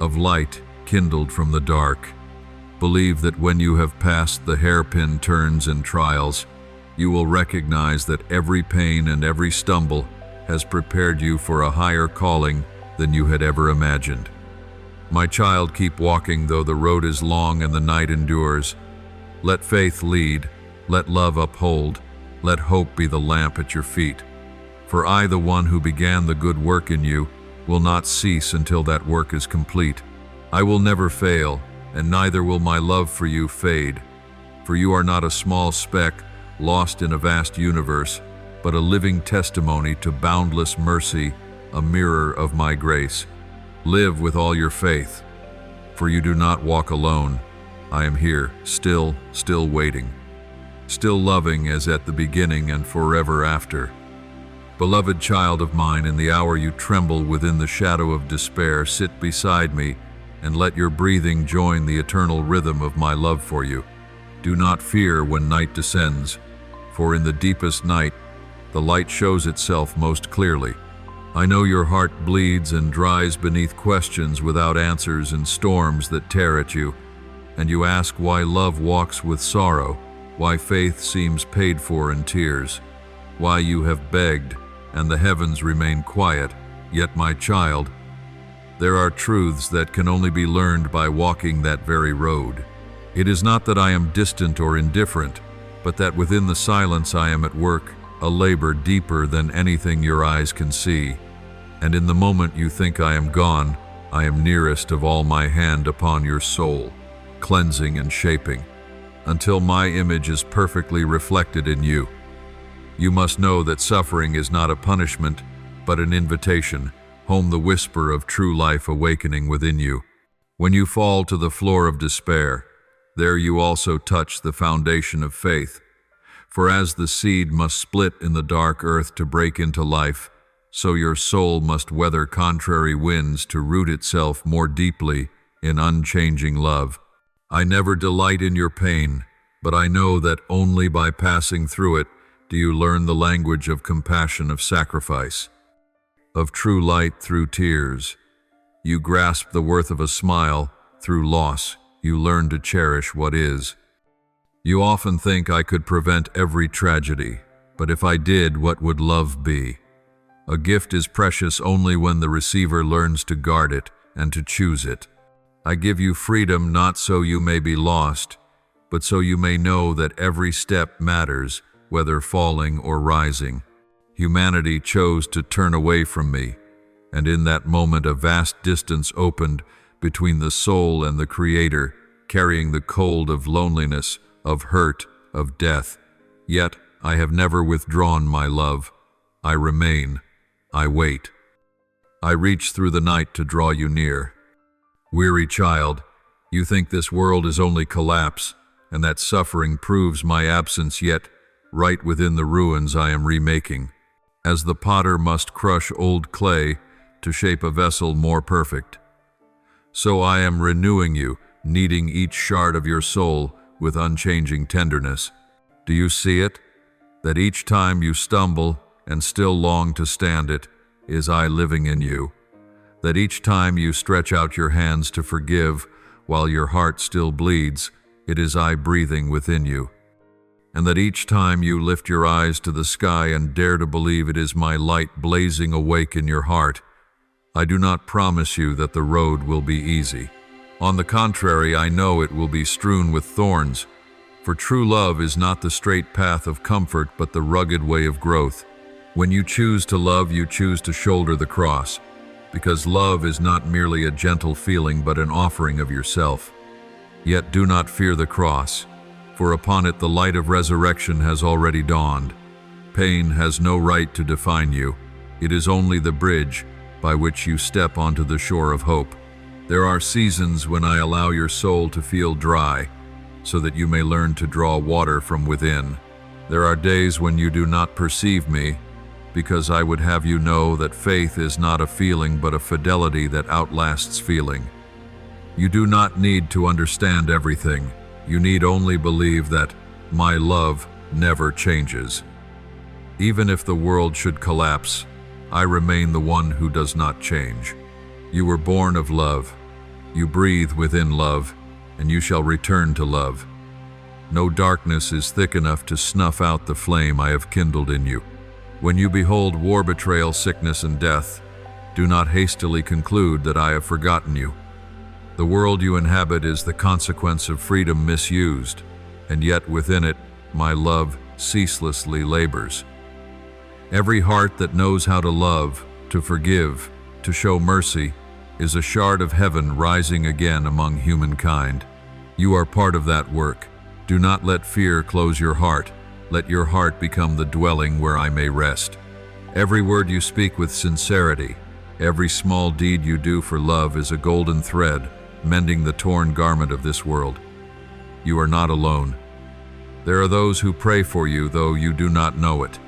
of light kindled from the dark. Believe that when you have passed the hairpin turns and trials, you will recognize that every pain and every stumble has prepared you for a higher calling than you had ever imagined. My child, keep walking though the road is long and the night endures. Let faith lead, let love uphold, let hope be the lamp at your feet. For I, the one who began the good work in you, will not cease until that work is complete. I will never fail, and neither will my love for you fade. For you are not a small speck lost in a vast universe, but a living testimony to boundless mercy, a mirror of my grace. Live with all your faith, for you do not walk alone. I am here, still waiting, still loving as at the beginning and forever after. Beloved child of mine, in the hour you tremble within the shadow of despair, sit beside me and let your breathing join the eternal rhythm of my love for you. Do not fear when night descends, for in the deepest night, the light shows itself most clearly. I know your heart bleeds and dries beneath questions without answers and storms that tear at you, and you ask why love walks with sorrow, why faith seems paid for in tears, why you have begged and the heavens remain quiet. Yet, my child, there are truths that can only be learned by walking that very road. It is not that I am distant or indifferent, but that within the silence I am at work, a labor deeper than anything your eyes can see. And in the moment you think I am gone, I am nearest of all my hand upon your soul, cleansing and shaping, until my image is perfectly reflected in you. You must know that suffering is not a punishment, but an invitation, home the whisper of true life awakening within you. When you fall to the floor of despair, there you also touch the foundation of faith. For as the seed must split in the dark earth to break into life, so your soul must weather contrary winds to root itself more deeply in unchanging love. I never delight in your pain, but I know that only by passing through it do you learn the language of compassion, of sacrifice, of true light through tears. You grasp the worth of a smile through loss. You learn to cherish what is. You often think I could prevent every tragedy, but if I did, what would love be? A gift is precious only when the receiver learns to guard it and to choose it. I give you freedom not so you may be lost, but so you may know that every step matters, whether falling or rising. Humanity chose to turn away from me, and in that moment a vast distance opened between the soul and the Creator, carrying the cold of loneliness, of hurt, of death. Yet I have never withdrawn my love. I remain. I wait. I reach through the night to draw you near. Weary child, you think this world is only collapse, and that suffering proves my absence, yet right within the ruins I am remaking. As the potter must crush old clay to shape a vessel more perfect, so I am renewing you, kneading each shard of your soul with unchanging tenderness. Do you see it? That each time you stumble and still long to stand, it is I living in you. That each time you stretch out your hands to forgive while your heart still bleeds, it is I breathing within you. And that each time you lift your eyes to the sky and dare to believe, it is my light blazing awake in your heart. I do not promise you that the road will be easy. On the contrary, I know it will be strewn with thorns, for true love is not the straight path of comfort, but the rugged way of growth. When you choose to love, you choose to shoulder the cross, because love is not merely a gentle feeling, but an offering of yourself. Yet do not fear the cross, for upon it the light of resurrection has already dawned. Pain has no right to define you. It is only the bridge by which you step onto the shore of hope. There are seasons when I allow your soul to feel dry, so that you may learn to draw water from within. There are days when you do not perceive me, because I would have you know that faith is not a feeling but a fidelity that outlasts feeling. You do not need to understand everything. You need only believe that my love never changes. Even if the world should collapse, I remain the one who does not change. You were born of love. You breathe within love, and you shall return to love. No darkness is thick enough to snuff out the flame I have kindled in you. When you behold war, betrayal, sickness, and death, do not hastily conclude that I have forgotten you. The world you inhabit is the consequence of freedom misused, and yet within it my love ceaselessly labors. Every heart that knows how to love, to forgive, to show mercy, is a shard of heaven rising again among humankind. You are part of that work. Do not let fear close your heart. Let your heart become the dwelling where I may rest. Every word you speak with sincerity, every small deed you do for love is a golden thread, mending the torn garment of this world. You are not alone. There are those who pray for you, though you do not know it.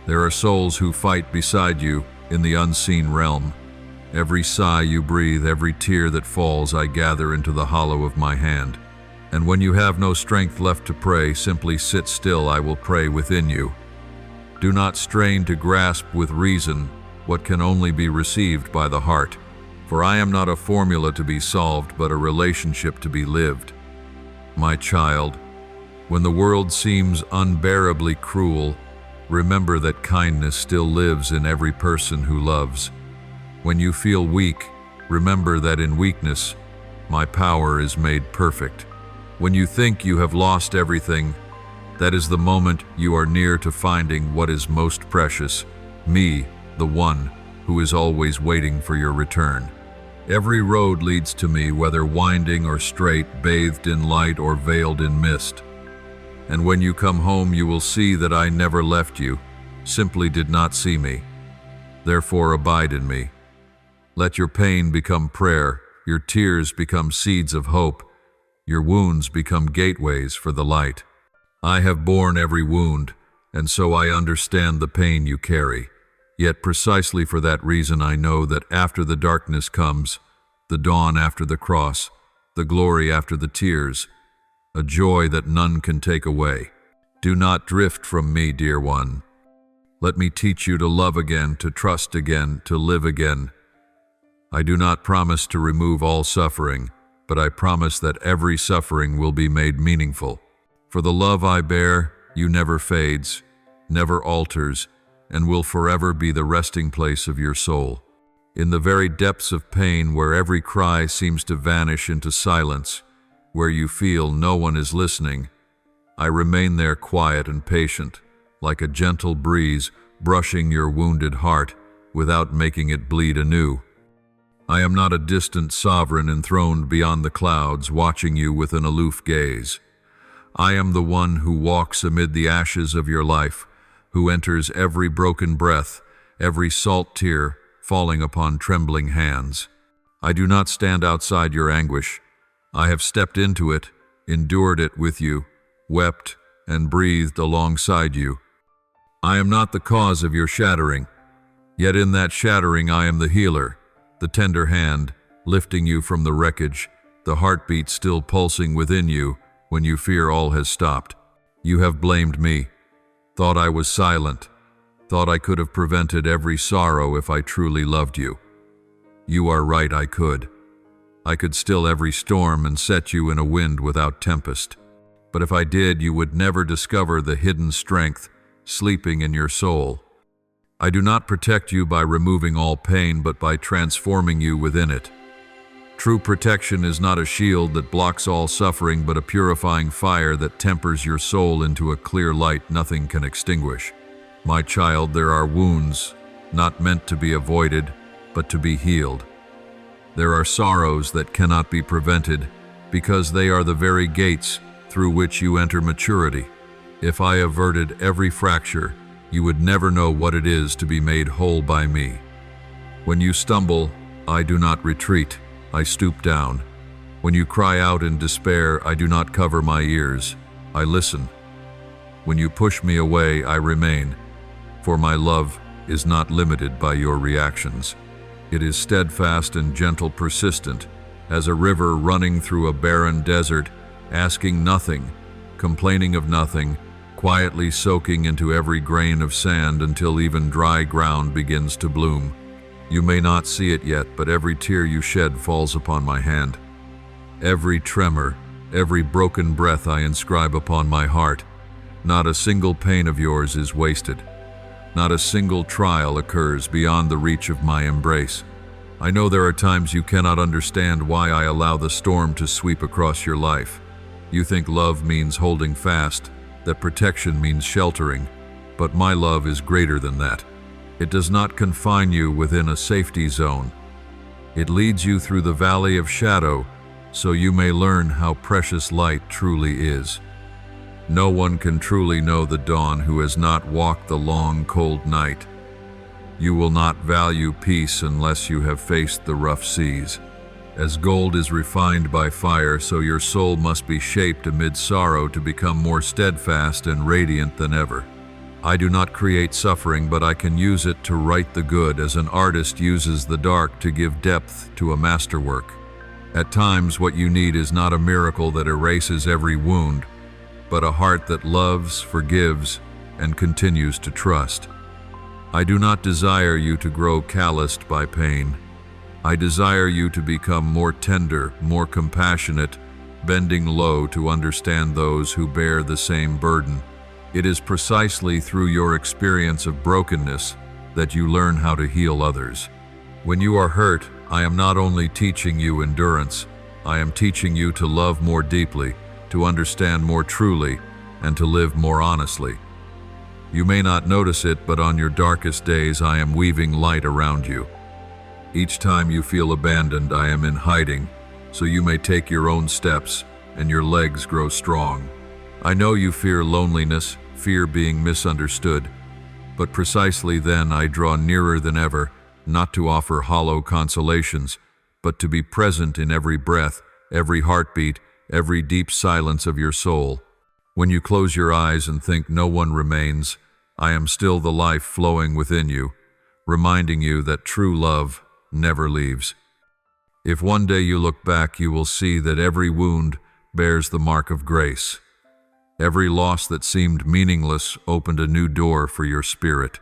There are souls who fight beside you in the unseen realm. Every sigh you breathe, every tear that falls, I gather into the hollow of my hand. And when you have no strength left to pray, simply sit still, I will pray within you. Do not strain to grasp with reason what can only be received by the heart, for I am not a formula to be solved, but a relationship to be lived. My child, when the world seems unbearably cruel, remember that kindness still lives in every person who loves. When you feel weak, remember that in weakness, my power is made perfect. When you think you have lost everything, that is the moment you are near to finding what is most precious, me, the one who is always waiting for your return. Every road leads to me, whether winding or straight, bathed in light or veiled in mist. And when you come home, you will see that I never left you, simply did not see me. Therefore abide in me. Let your pain become prayer, Your tears become seeds of hope. Your wounds become gateways for the light. I have borne every wound, and so I understand the pain you carry. Yet precisely for that reason I know that after the darkness comes, the dawn after the cross, the glory after the tears, a joy that none can take away. Do not drift from me, dear one. Let me teach you to love again, to trust again, to live again. I do not promise to remove all suffering, but I promise that every suffering will be made meaningful. For the love I bear, you never fades, never alters, and will forever be the resting place of your soul. In the very depths of pain, where every cry seems to vanish into silence, where you feel no one is listening, I remain there quiet and patient, like a gentle breeze brushing your wounded heart without making it bleed anew. I am not a distant sovereign enthroned beyond the clouds, watching you with an aloof gaze. I am the one who walks amid the ashes of your life, who enters every broken breath, every salt tear falling upon trembling hands. I do not stand outside your anguish. I have stepped into it, endured it with you, wept and breathed alongside you. I am not the cause of your shattering, yet in that shattering I am the healer, the tender hand lifting you from the wreckage, the heartbeat still pulsing within you when you fear all has stopped. You have blamed me, thought I was silent, thought I could have prevented every sorrow if I truly loved you. You are right, I could. I could still every storm and set you in a wind without tempest. But if I did, you would never discover the hidden strength sleeping in your soul. I do not protect you by removing all pain, but by transforming you within it. True protection is not a shield that blocks all suffering, but a purifying fire that tempers your soul into a clear light nothing can extinguish. My child, there are wounds not meant to be avoided, but to be healed. There are sorrows that cannot be prevented, because they are the very gates through which you enter maturity. If I averted every fracture, you would never know what it is to be made whole by me. When you stumble, I do not retreat, I stoop down. When you cry out in despair, I do not cover my ears, I listen. When you push me away, I remain, for my love is not limited by your reactions. It is steadfast and gentle, persistent, as a river running through a barren desert, asking nothing, complaining of nothing, quietly soaking into every grain of sand until even dry ground begins to bloom. You may not see it yet, but every tear you shed falls upon my hand. Every tremor, every broken breath I inscribe upon my heart. Not a single pain of yours is wasted. Not a single trial occurs beyond the reach of my embrace. I know there are times you cannot understand why I allow the storm to sweep across your life. You think love means holding fast, that protection means sheltering, but my love is greater than that. It does not confine you within a safety zone. It leads you through the valley of shadow, so you may learn how precious light truly is. No one can truly know the dawn who has not walked the long, cold night. You will not value peace unless you have faced the rough seas. As gold is refined by fire, so your soul must be shaped amid sorrow to become more steadfast and radiant than ever. I do not create suffering, but I can use it to write the good, as an artist uses the dark to give depth to a masterwork. At times, what you need is not a miracle that erases every wound, but a heart that loves, forgives, and continues to trust. I do not desire you to grow calloused by pain. I desire you to become more tender, more compassionate, bending low to understand those who bear the same burden. It is precisely through your experience of brokenness that you learn how to heal others. When you are hurt, I am not only teaching you endurance, I am teaching you to love more deeply, to understand more truly, and to live more honestly. You may not notice it, but on your darkest days I am weaving light around you. Each time you feel abandoned, I am in hiding, so you may take your own steps and your legs grow strong. I know you fear loneliness, fear being misunderstood, but precisely then I draw nearer than ever, not to offer hollow consolations, but to be present in every breath, every heartbeat, every deep silence of your soul. When you close your eyes and think no one remains, I am still the life flowing within you, reminding you that true love never leaves. If one day you look back, you will see that every wound bears the mark of grace. Every loss that seemed meaningless opened a new door for your spirit.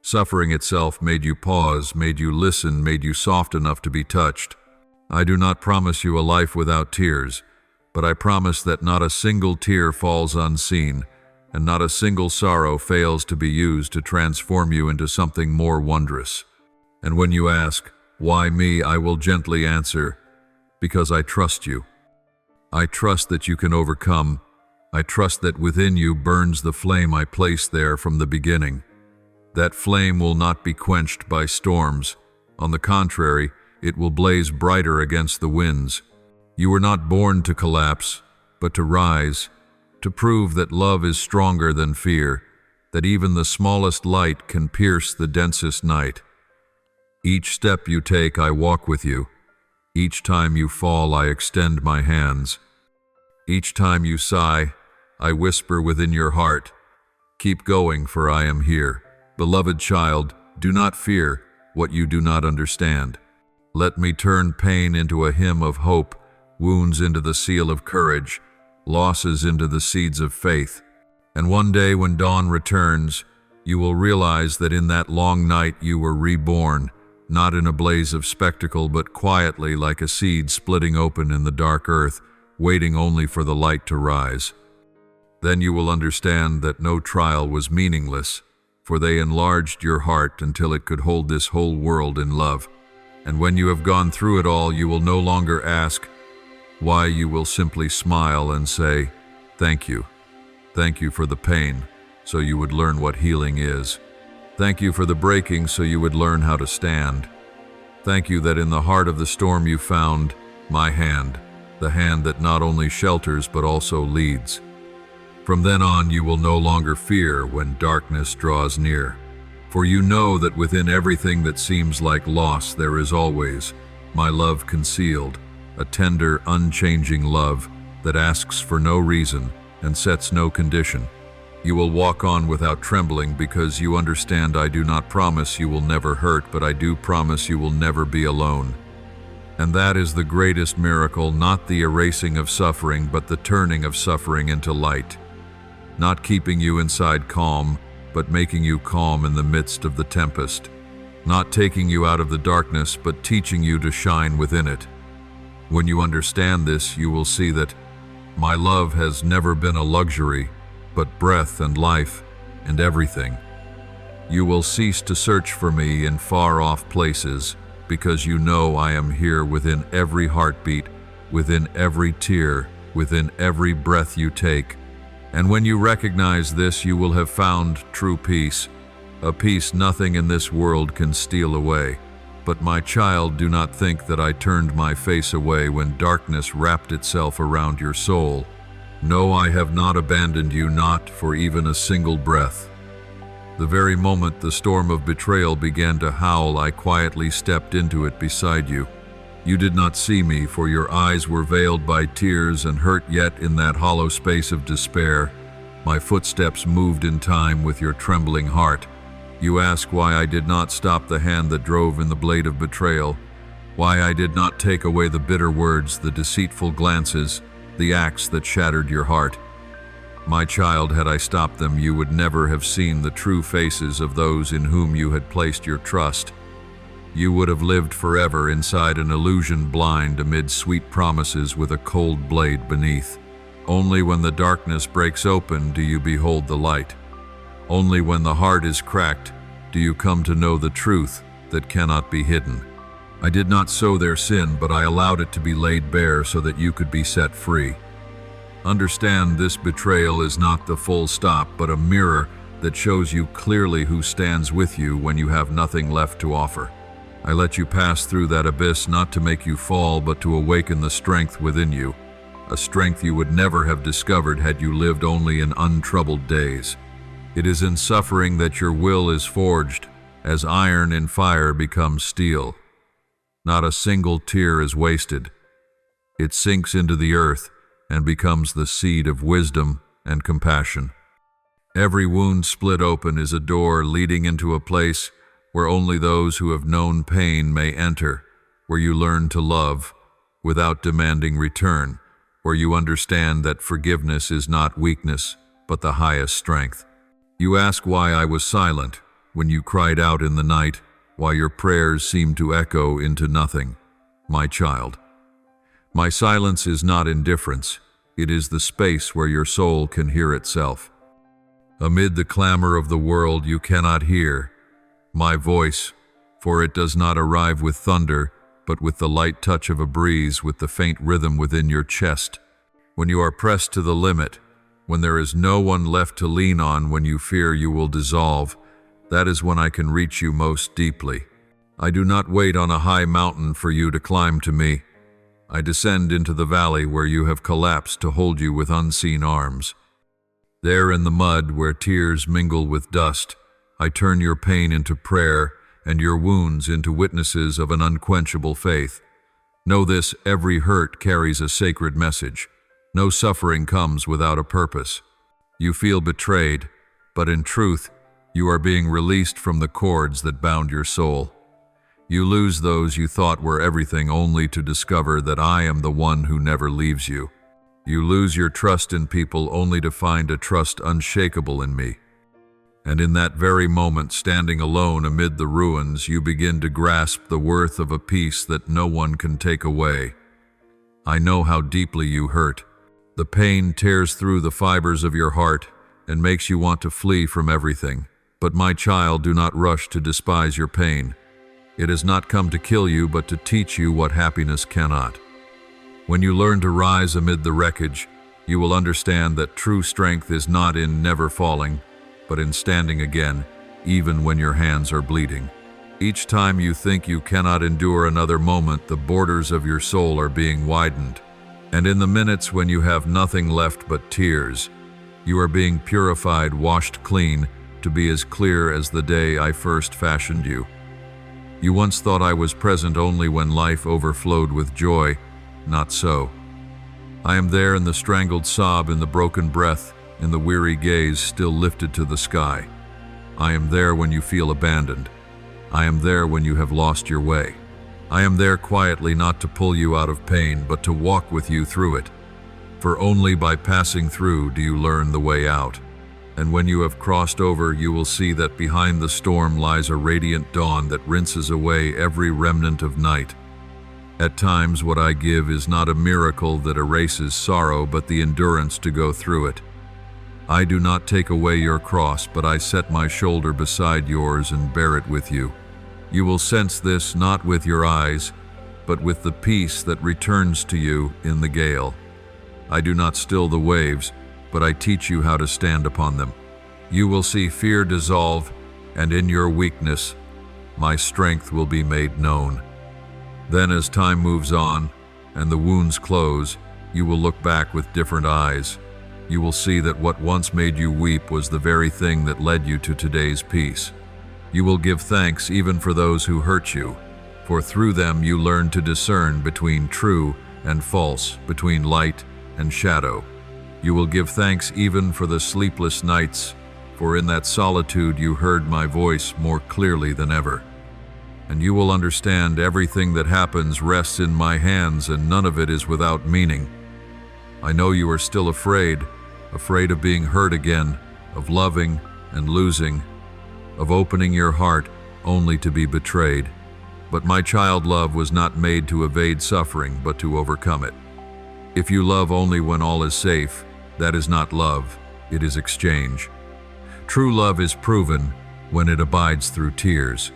Suffering itself made you pause, made you listen, made you soft enough to be touched. I do not promise you a life without tears, but I promise that not a single tear falls unseen, and not a single sorrow fails to be used to transform you into something more wondrous. And when you ask, "Why me?" I will gently answer, "Because I trust you. I trust that you can overcome. I trust that within you burns the flame I placed there from the beginning. That flame will not be quenched by storms. On the contrary, it will blaze brighter against the winds. You were not born to collapse, but to rise, to prove that love is stronger than fear, that even the smallest light can pierce the densest night. Each step you take, I walk with you. Each time you fall, I extend my hands. Each time you sigh, I whisper within your heart, "Keep going, for I am here." Beloved child, do not fear what you do not understand. Let me turn pain into a hymn of hope, wounds into the seal of courage, losses into the seeds of faith. And one day when dawn returns, you will realize that in that long night you were reborn, not in a blaze of spectacle, but quietly like a seed splitting open in the dark earth, waiting only for the light to rise. Then you will understand that no trial was meaningless, for they enlarged your heart until it could hold this whole world in love. And when you have gone through it all, you will no longer ask why. You will simply smile and say, "Thank you. Thank you for the pain, so you would learn what healing is. Thank you for the breaking, so you would learn how to stand. Thank you that in the heart of the storm you found my hand, the hand that not only shelters but also leads. From then on, you will no longer fear when darkness draws near, for you know that within everything that seems like loss there is always my love concealed, a tender, unchanging love that asks for no reason and sets no condition. You will walk on without trembling because you understand I do not promise you will never hurt, but I do promise you will never be alone. And that is the greatest miracle, not the erasing of suffering, but the turning of suffering into light. Not keeping you inside calm, but making you calm in the midst of the tempest. Not taking you out of the darkness, but teaching you to shine within it. When you understand this, you will see that my love has never been a luxury, but breath and life and everything. You will cease to search for me in far-off places, because you know I am here within every heartbeat, within every tear, within every breath you take. And when you recognize this, you will have found true peace, a peace nothing in this world can steal away. But my child, do not think that I turned my face away when darkness wrapped itself around your soul. No, I have not abandoned you, not for even a single breath. The very moment the storm of betrayal began to howl, I quietly stepped into it beside you. You did not see me, for your eyes were veiled by tears and hurt, yet in that hollow space of despair, my footsteps moved in time with your trembling heart. You ask why I did not stop the hand that drove in the blade of betrayal, why I did not take away the bitter words, the deceitful glances, the acts that shattered your heart. My child, had I stopped them, you would never have seen the true faces of those in whom you had placed your trust. You would have lived forever inside an illusion, blind amid sweet promises with a cold blade beneath. Only when the darkness breaks open do you behold the light. Only when the heart is cracked do you come to know the truth that cannot be hidden. I did not sow their sin, but I allowed it to be laid bare so that you could be set free. Understand, this betrayal is not the full stop, but a mirror that shows you clearly who stands with you when you have nothing left to offer. I let you pass through that abyss not to make you fall, but to awaken the strength within you, a strength you would never have discovered had you lived only in untroubled days. It is in suffering that your will is forged, as iron in fire becomes steel. Not a single tear is wasted. It sinks into the earth and becomes the seed of wisdom and compassion. Every wound split open is a door leading into a place where only those who have known pain may enter, where you learn to love without demanding return, where you understand that forgiveness is not weakness, but the highest strength. You ask why I was silent when you cried out in the night, why your prayers seemed to echo into nothing. My child, my silence is not indifference. It is the space where your soul can hear itself. Amid the clamor of the world you cannot hear my voice, for it does not arrive with thunder, but with the light touch of a breeze, with the faint rhythm within your chest. When you are pressed to the limit, when there is no one left to lean on, when you fear you will dissolve, that is when I can reach you most deeply. I do not wait on a high mountain for you to climb to me. I descend into the valley where you have collapsed to hold you with unseen arms. There in the mud where tears mingle with dust, I turn your pain into prayer and your wounds into witnesses of an unquenchable faith. Know this, every hurt carries a sacred message. No suffering comes without a purpose. You feel betrayed, but in truth, you are being released from the cords that bound your soul. You lose those you thought were everything only to discover that I am the one who never leaves you. You lose your trust in people only to find a trust unshakable in me. And in that very moment, standing alone amid the ruins, you begin to grasp the worth of a peace that no one can take away. I know how deeply you hurt. The pain tears through the fibers of your heart and makes you want to flee from everything. But my child, do not rush to despise your pain. It has not come to kill you, but to teach you what happiness cannot. When you learn to rise amid the wreckage, you will understand that true strength is not in never falling, but in standing again, even when your hands are bleeding. Each time you think you cannot endure another moment, the borders of your soul are being widened. And in the minutes when you have nothing left but tears, you are being purified, washed clean, to be as clear as the day I first fashioned you. You once thought I was present only when life overflowed with joy. Not so. I am there in the strangled sob, in the broken breath, in the weary gaze still lifted to the sky. I am there when you feel abandoned. I am there when you have lost your way. I am there quietly, not to pull you out of pain, but to walk with you through it. For only by passing through do you learn the way out. And when you have crossed over, you will see that behind the storm lies a radiant dawn that rinses away every remnant of night. At times, what I give is not a miracle that erases sorrow, but the endurance to go through it. I do not take away your cross, but I set my shoulder beside yours and bear it with you. You will sense this not with your eyes, but with the peace that returns to you in the gale. I do not still the waves, but I teach you how to stand upon them. You will see fear dissolve, and in your weakness, my strength will be made known. Then as time moves on, and the wounds close, you will look back with different eyes. You will see that what once made you weep was the very thing that led you to today's peace. You will give thanks even for those who hurt you, for through them you learn to discern between true and false, between light and shadow. You will give thanks even for the sleepless nights, for in that solitude you heard my voice more clearly than ever. And you will understand everything that happens rests in my hands, and none of it is without meaning. I know you are still afraid of being hurt again, of loving and losing, of opening your heart only to be betrayed. But my child, love was not made to evade suffering, but to overcome it. If you love only when all is safe, that is not love, it is exchange. True love is proven when it abides through tears.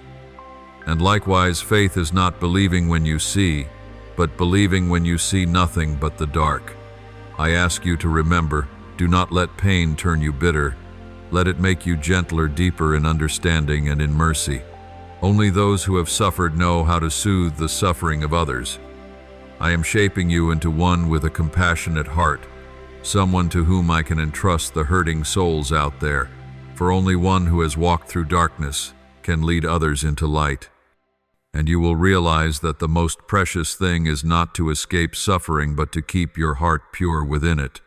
And likewise, faith is not believing when you see, but believing when you see nothing but the dark. I ask you to remember, do not let pain turn you bitter. Let it make you gentler, deeper in understanding and in mercy. Only those who have suffered know how to soothe the suffering of others. I am shaping you into one with a compassionate heart, someone to whom I can entrust the hurting souls out there, for only one who has walked through darkness can lead others into light. and you will realize that the most precious thing is not to escape suffering but to keep your heart pure within it.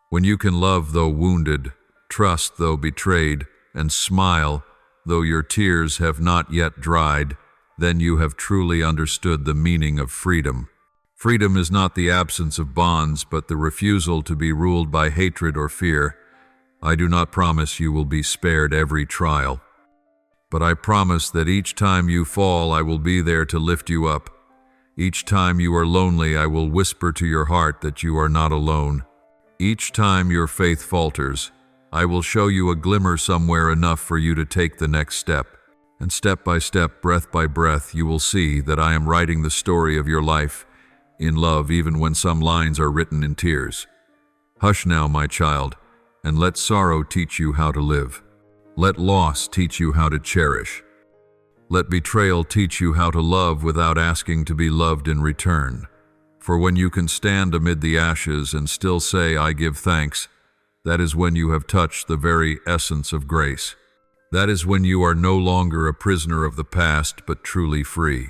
When you can love though wounded, trust though betrayed, and smile though your tears have not yet dried, then you have truly understood the meaning of freedom. Freedom is not the absence of bonds, but the refusal to be ruled by hatred or fear. I do not promise you will be spared every trial, but I promise that each time you fall, I will be there to lift you up. Each time you are lonely, I will whisper to your heart that you are not alone. Each time your faith falters, I will show you a glimmer somewhere enough for you to take the next step. And step by step, breath by breath, you will see that I am writing the story of your life in love, even when some lines are written in tears. Hush now, my child, and let sorrow teach you how to live. Let loss teach you how to cherish. Let betrayal teach you how to love without asking to be loved in return. For when you can stand amid the ashes and still say, I give thanks, that is when you have touched the very essence of grace. That is when you are no longer a prisoner of the past, but truly free.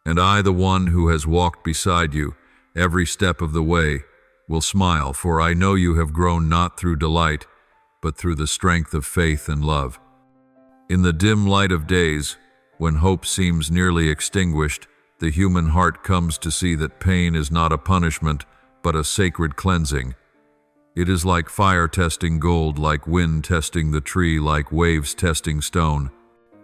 And I, the one who has walked beside you every step of the way, will smile, for I know you have grown not through delight, but through the strength of faith and love. In the dim light of days, when hope seems nearly extinguished, the human heart comes to see that pain is not a punishment, but a sacred cleansing. It is like fire testing gold, like wind testing the tree, like waves testing stone.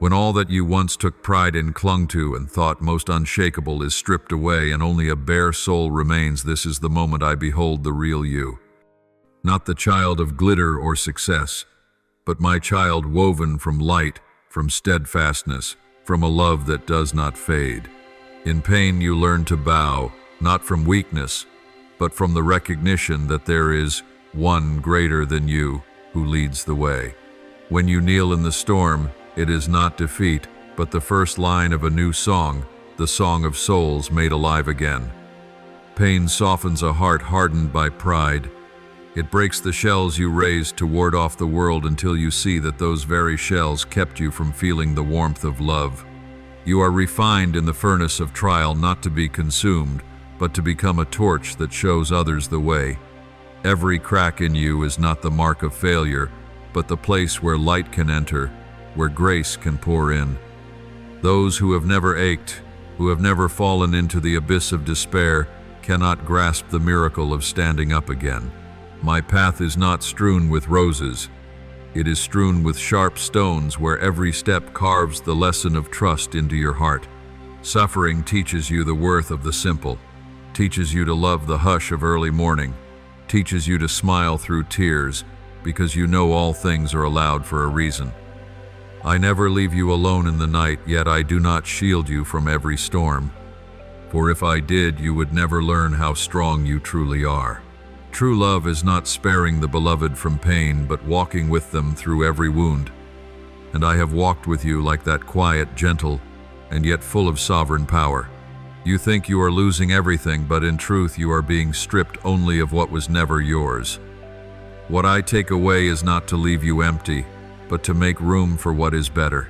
When all that you once took pride in, clung to, and thought most unshakable is stripped away and only a bare soul remains, this is the moment I behold the real you. Not the child of glitter or success, but my child woven from light, from steadfastness, from a love that does not fade. In pain you learn to bow, not from weakness, but from the recognition that there is one greater than you who leads the way. When you kneel in the storm, it is not defeat, but the first line of a new song, the song of souls made alive again. Pain softens a heart hardened by pride. It breaks the shells you raised to ward off the world until you see that those very shells kept you from feeling the warmth of love. You are refined in the furnace of trial, not to be consumed, but to become a torch that shows others the way. Every crack in you is not the mark of failure, but the place where light can enter, where grace can pour in. Those who have never ached, who have never fallen into the abyss of despair, cannot grasp the miracle of standing up again. My path is not strewn with roses. It is strewn with sharp stones where every step carves the lesson of trust into your heart. Suffering teaches you the worth of the simple, teaches you to love the hush of early morning, teaches you to smile through tears, because you know all things are allowed for a reason. I never leave you alone in the night, yet I do not shield you from every storm. For if I did, you would never learn how strong you truly are. True love is not sparing the beloved from pain, but walking with them through every wound. And I have walked with you like that quiet, gentle, and yet full of sovereign power. You think you are losing everything, but in truth you are being stripped only of what was never yours. What I take away is not to leave you empty, but to make room for what is better.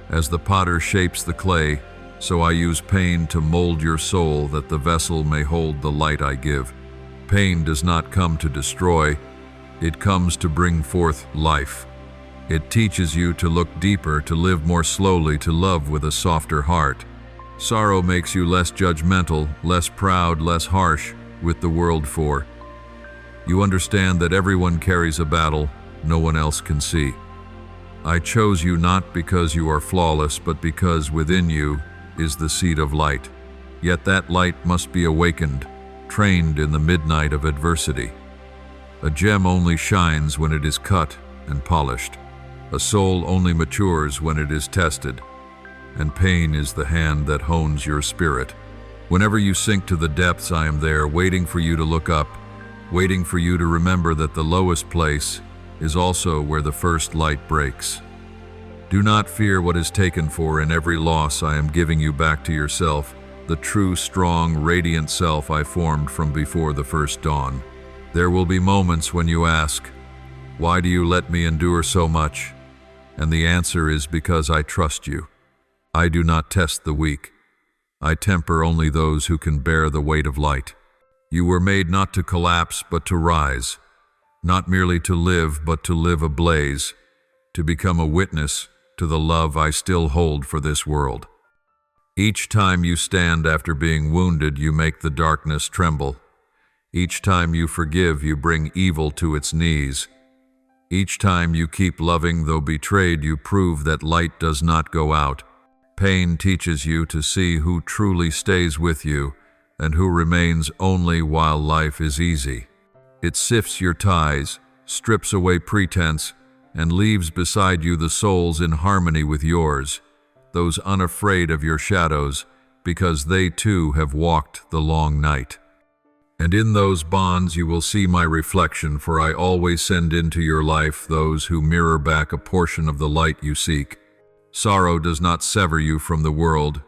As the potter shapes the clay, so I use pain to mold your soul that the vessel may hold the light I give. Pain does not come to destroy, it comes to bring forth life. It teaches you to look deeper, to live more slowly, to love with a softer heart. Sorrow makes you less judgmental, less proud, less harsh with the world, for you understand that everyone carries a battle no one else can see. I chose you not because you are flawless, but because within you is the seed of light. Yet that light must be awakened, trained in the midnight of adversity. A gem only shines when it is cut and polished. A soul only matures when it is tested. And pain is the hand that hones your spirit. Whenever you sink to the depths, I am there, waiting for you to look up, waiting for you to remember that the lowest place is also where the first light breaks. Do not fear what is taken, for in every loss I am giving you back to yourself, the true, strong, radiant self I formed from before the first dawn. There will be moments when you ask, why do you let me endure so much? And the answer is because I trust you. I do not test the weak. I temper only those who can bear the weight of light. You were made not to collapse, but to rise, not merely to live, but to live ablaze, to become a witness to the love I still hold for this world. Each time you stand after being wounded, you make the darkness tremble. Each time you forgive, you bring evil to its knees. Each time you keep loving, though betrayed, you prove that light does not go out. Pain teaches you to see who truly stays with you and who remains only while life is easy. It sifts your ties, strips away pretense, and leaves beside you the souls in harmony with yours, those unafraid of your shadows, because they too have walked the long night. And in those bonds you will see my reflection, for I always send into your life those who mirror back a portion of the light you seek. Sorrow does not sever you from the world.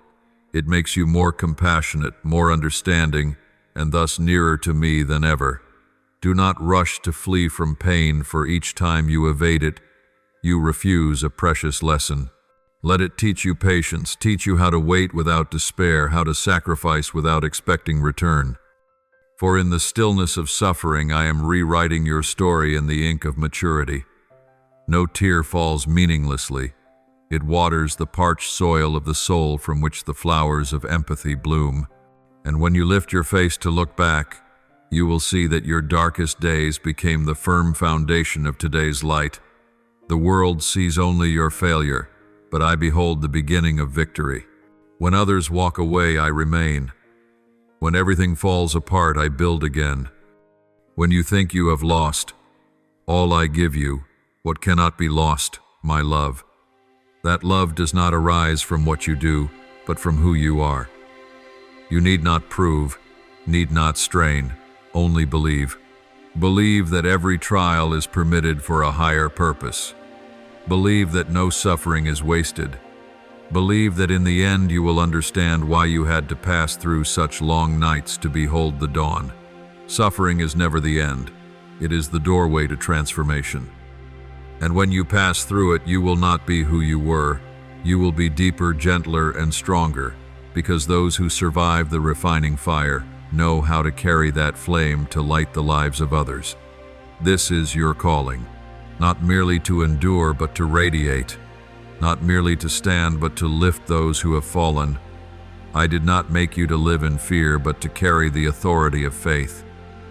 It makes you more compassionate, more understanding, and thus nearer to me than ever. Do not rush to flee from pain, for each time you evade it, you refuse a precious lesson. Let it teach you patience, teach you how to wait without despair, how to sacrifice without expecting return. For in the stillness of suffering, I am rewriting your story in the ink of maturity. No tear falls meaninglessly. It waters the parched soil of the soul from which the flowers of empathy bloom. And when you lift your face to look back, you will see that your darkest days became the firm foundation of today's light. The world sees only your failure, but I behold the beginning of victory. When others walk away, I remain. When everything falls apart, I build again. When you think you have lost, all I give you, what cannot be lost, my love. That love does not arise from what you do, but from who you are. You need not prove, need not strain, only believe. Believe that every trial is permitted for a higher purpose. Believe that no suffering is wasted. Believe that in the end you will understand why you had to pass through such long nights to behold the dawn. Suffering is never the end. It is the doorway to transformation. And when you pass through it, you will not be who you were. You will be deeper, gentler, and stronger, because those who survive the refining fire know how to carry that flame to light the lives of others. This is your calling, not merely to endure, but to radiate, not merely to stand, but to lift those who have fallen. I did not make you to live in fear, but to carry the authority of faith.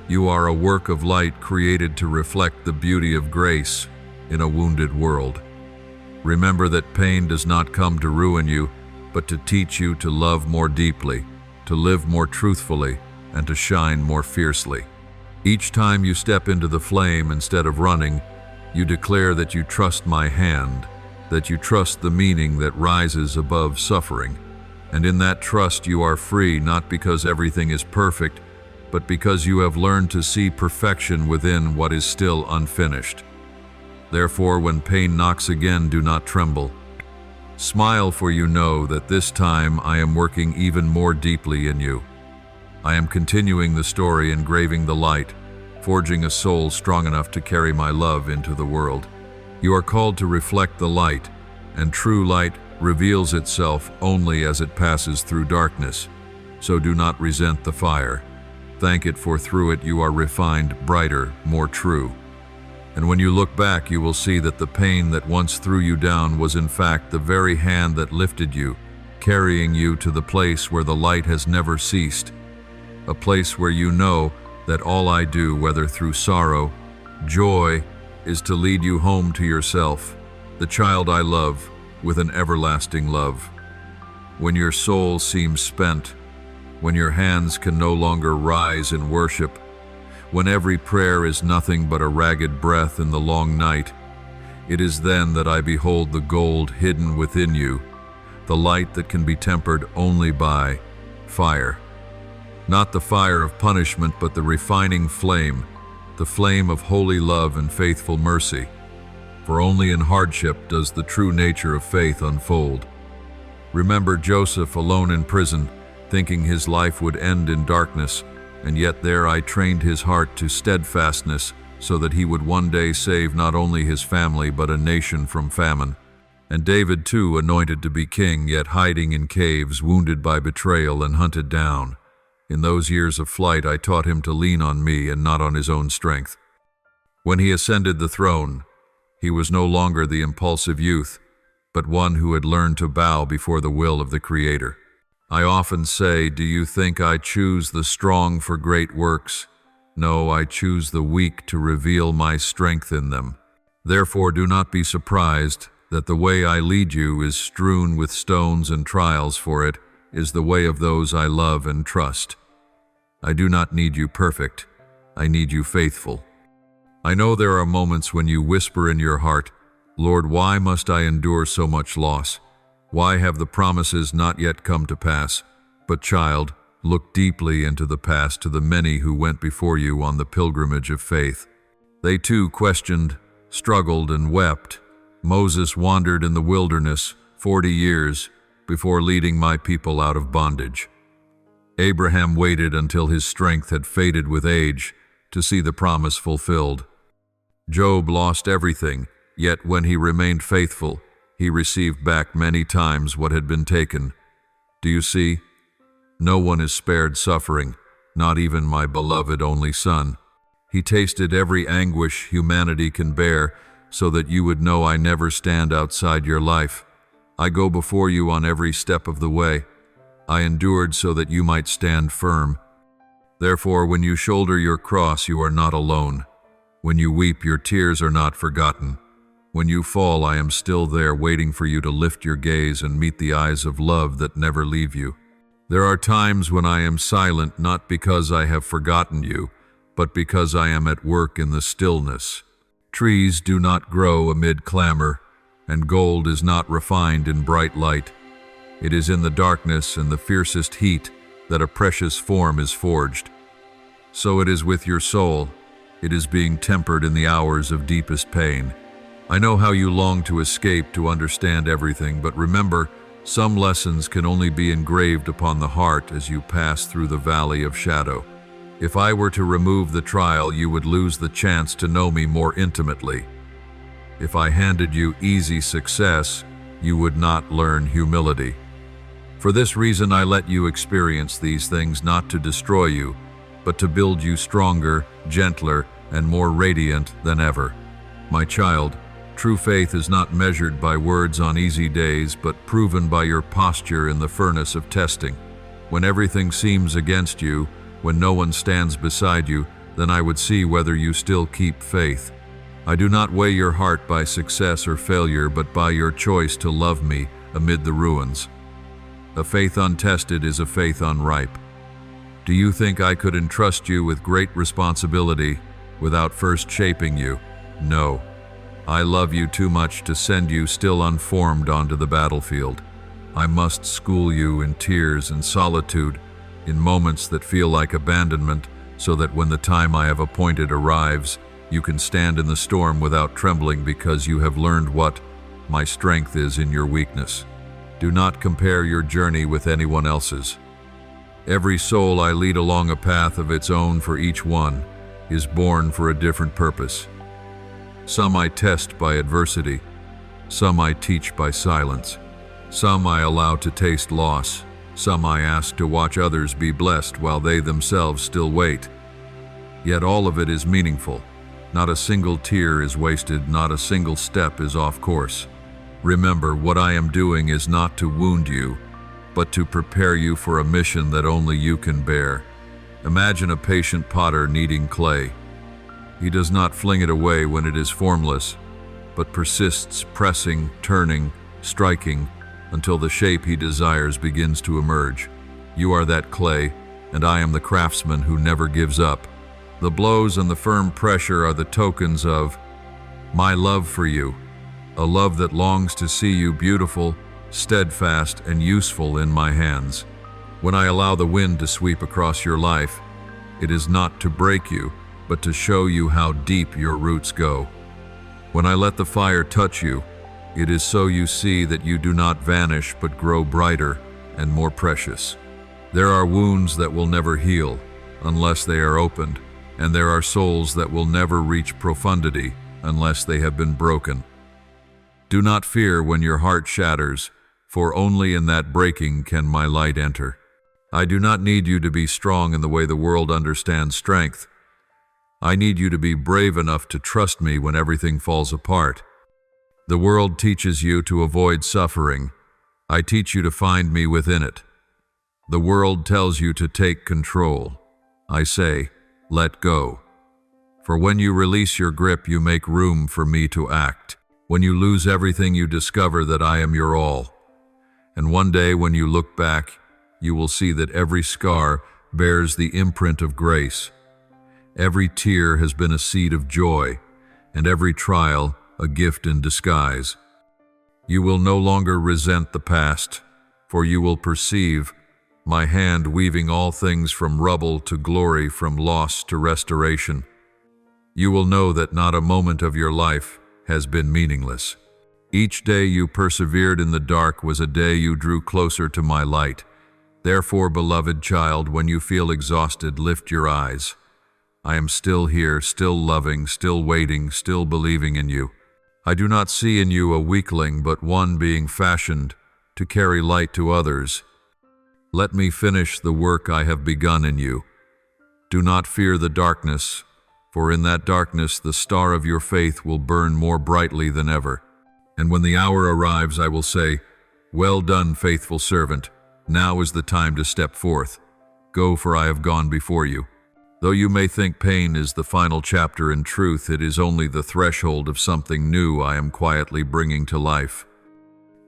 You are a work of light created to reflect the beauty of grace in a wounded world. Remember that pain does not come to ruin you, but to teach you to love more deeply, to live more truthfully, and to shine more fiercely. Each time you step into the flame instead of running, you declare that you trust my hand, that you trust the meaning that rises above suffering. And in that trust you are free, not because everything is perfect, but because you have learned to see perfection within what is still unfinished. Therefore, when pain knocks again, do not tremble. Smile, for you know that this time I am working even more deeply in you. I am continuing the story, engraving the light, forging a soul strong enough to carry my love into the world. You are called to reflect the light, and true light reveals itself only as it passes through darkness. So do not resent the fire. Thank it, for through it you are refined, brighter, more true. And when you look back, you will see that the pain that once threw you down was in fact the very hand that lifted you, carrying you to the place where the light has never ceased, a place where you know that all I do, whether through sorrow, joy, is to lead you home to yourself, the child I love, with an everlasting love. When your soul seems spent, when your hands can no longer rise in worship, when every prayer is nothing but a ragged breath in the long night, it is then that I behold the gold hidden within you, the light that can be tempered only by fire. Not the fire of punishment, but the refining flame, the flame of holy love and faithful mercy. For only in hardship does the true nature of faith unfold. Remember Joseph alone in prison, thinking his life would end in darkness, and yet there I trained his heart to steadfastness so that he would one day save not only his family but a nation from famine. And David too, anointed to be king, yet hiding in caves, wounded by betrayal and hunted down. In those years of flight I taught him to lean on me and not on his own strength. When he ascended the throne, he was no longer the impulsive youth, but one who had learned to bow before the will of the Creator. I often say, do you think I choose the strong for great works? No, I choose the weak to reveal my strength in them. Therefore do not be surprised that the way I lead you is strewn with stones and trials, for it is the way of those I love and trust. I do not need you perfect, I need you faithful. I know there are moments when you whisper in your heart, Lord, why must I endure so much loss? Why have the promises not yet come to pass? But child, look deeply into the past to the many who went before you on the pilgrimage of faith. They too questioned, struggled, and wept. Moses wandered in the wilderness 40 years before leading my people out of bondage. Abraham waited until his strength had faded with age to see the promise fulfilled. Job lost everything, yet when he remained faithful, he received back many times what had been taken. Do you see? No one is spared suffering, not even my beloved only son. He tasted every anguish humanity can bear, so that you would know I never stand outside your life. I go before you on every step of the way. I endured so that you might stand firm. Therefore, when you shoulder your cross, you are not alone. When you weep, your tears are not forgotten. When you fall, I am still there waiting for you to lift your gaze and meet the eyes of love that never leave you. There are times when I am silent, not because I have forgotten you, but because I am at work in the stillness. Trees do not grow amid clamor, and gold is not refined in bright light. It is in the darkness and the fiercest heat that a precious form is forged. So it is with your soul. It is being tempered in the hours of deepest pain. I know how you long to escape, to understand everything, but remember, some lessons can only be engraved upon the heart as you pass through the valley of shadow. If I were to remove the trial, you would lose the chance to know me more intimately. If I handed you easy success, you would not learn humility. For this reason, I let you experience these things not to destroy you, but to build you stronger, gentler, and more radiant than ever. My child, true faith is not measured by words on easy days, but proven by your posture in the furnace of testing. When everything seems against you, when no one stands beside you, then I would see whether you still keep faith. I do not weigh your heart by success or failure, but by your choice to love me amid the ruins. A faith untested is a faith unripe. Do you think I could entrust you with great responsibility without first shaping you? No. I love you too much to send you still unformed onto the battlefield. I must school you in tears and solitude, in moments that feel like abandonment, so that when the time I have appointed arrives, you can stand in the storm without trembling because you have learned what my strength is in your weakness. Do not compare your journey with anyone else's. Every soul I lead along a path of its own, for each one is born for a different purpose. Some I test by adversity, some I teach by silence, some I allow to taste loss, some I ask to watch others be blessed while they themselves still wait. Yet all of it is meaningful. Not a single tear is wasted, not a single step is off course. Remember, what I am doing is not to wound you, but to prepare you for a mission that only you can bear. Imagine a patient potter kneading clay. He does not fling it away when it is formless, but persists pressing, turning, striking, until the shape he desires begins to emerge. You are that clay, and I am the craftsman who never gives up. The blows and the firm pressure are the tokens of my love for you, a love that longs to see you beautiful, steadfast, and useful in my hands. When I allow the wind to sweep across your life, it is not to break you, but to show you how deep your roots go. When I let the fire touch you, it is so you see that you do not vanish but grow brighter and more precious. There are wounds that will never heal unless they are opened, and there are souls that will never reach profundity unless they have been broken. Do not fear when your heart shatters, for only in that breaking can my light enter. I do not need you to be strong in the way the world understands strength. I need you to be brave enough to trust me when everything falls apart. The world teaches you to avoid suffering. I teach you to find me within it. The world tells you to take control. I say, let go. For when you release your grip, you make room for me to act. When you lose everything, you discover that I am your all. And one day when you look back, you will see that every scar bears the imprint of grace. Every tear has been a seed of joy, and every trial a gift in disguise. You will no longer resent the past, for you will perceive my hand weaving all things from rubble to glory, from loss to restoration. You will know that not a moment of your life has been meaningless. Each day you persevered in the dark was a day you drew closer to my light. Therefore, beloved child, when you feel exhausted, lift your eyes. I am still here, still loving, still waiting, still believing in you. I do not see in you a weakling, but one being fashioned to carry light to others. Let me finish the work I have begun in you. Do not fear the darkness, for in that darkness the star of your faith will burn more brightly than ever. And when the hour arrives, I will say, well done, faithful servant. Now is the time to step forth. Go, for I have gone before you. Though you may think pain is the final chapter, in truth it is only the threshold of something new I am quietly bringing to life.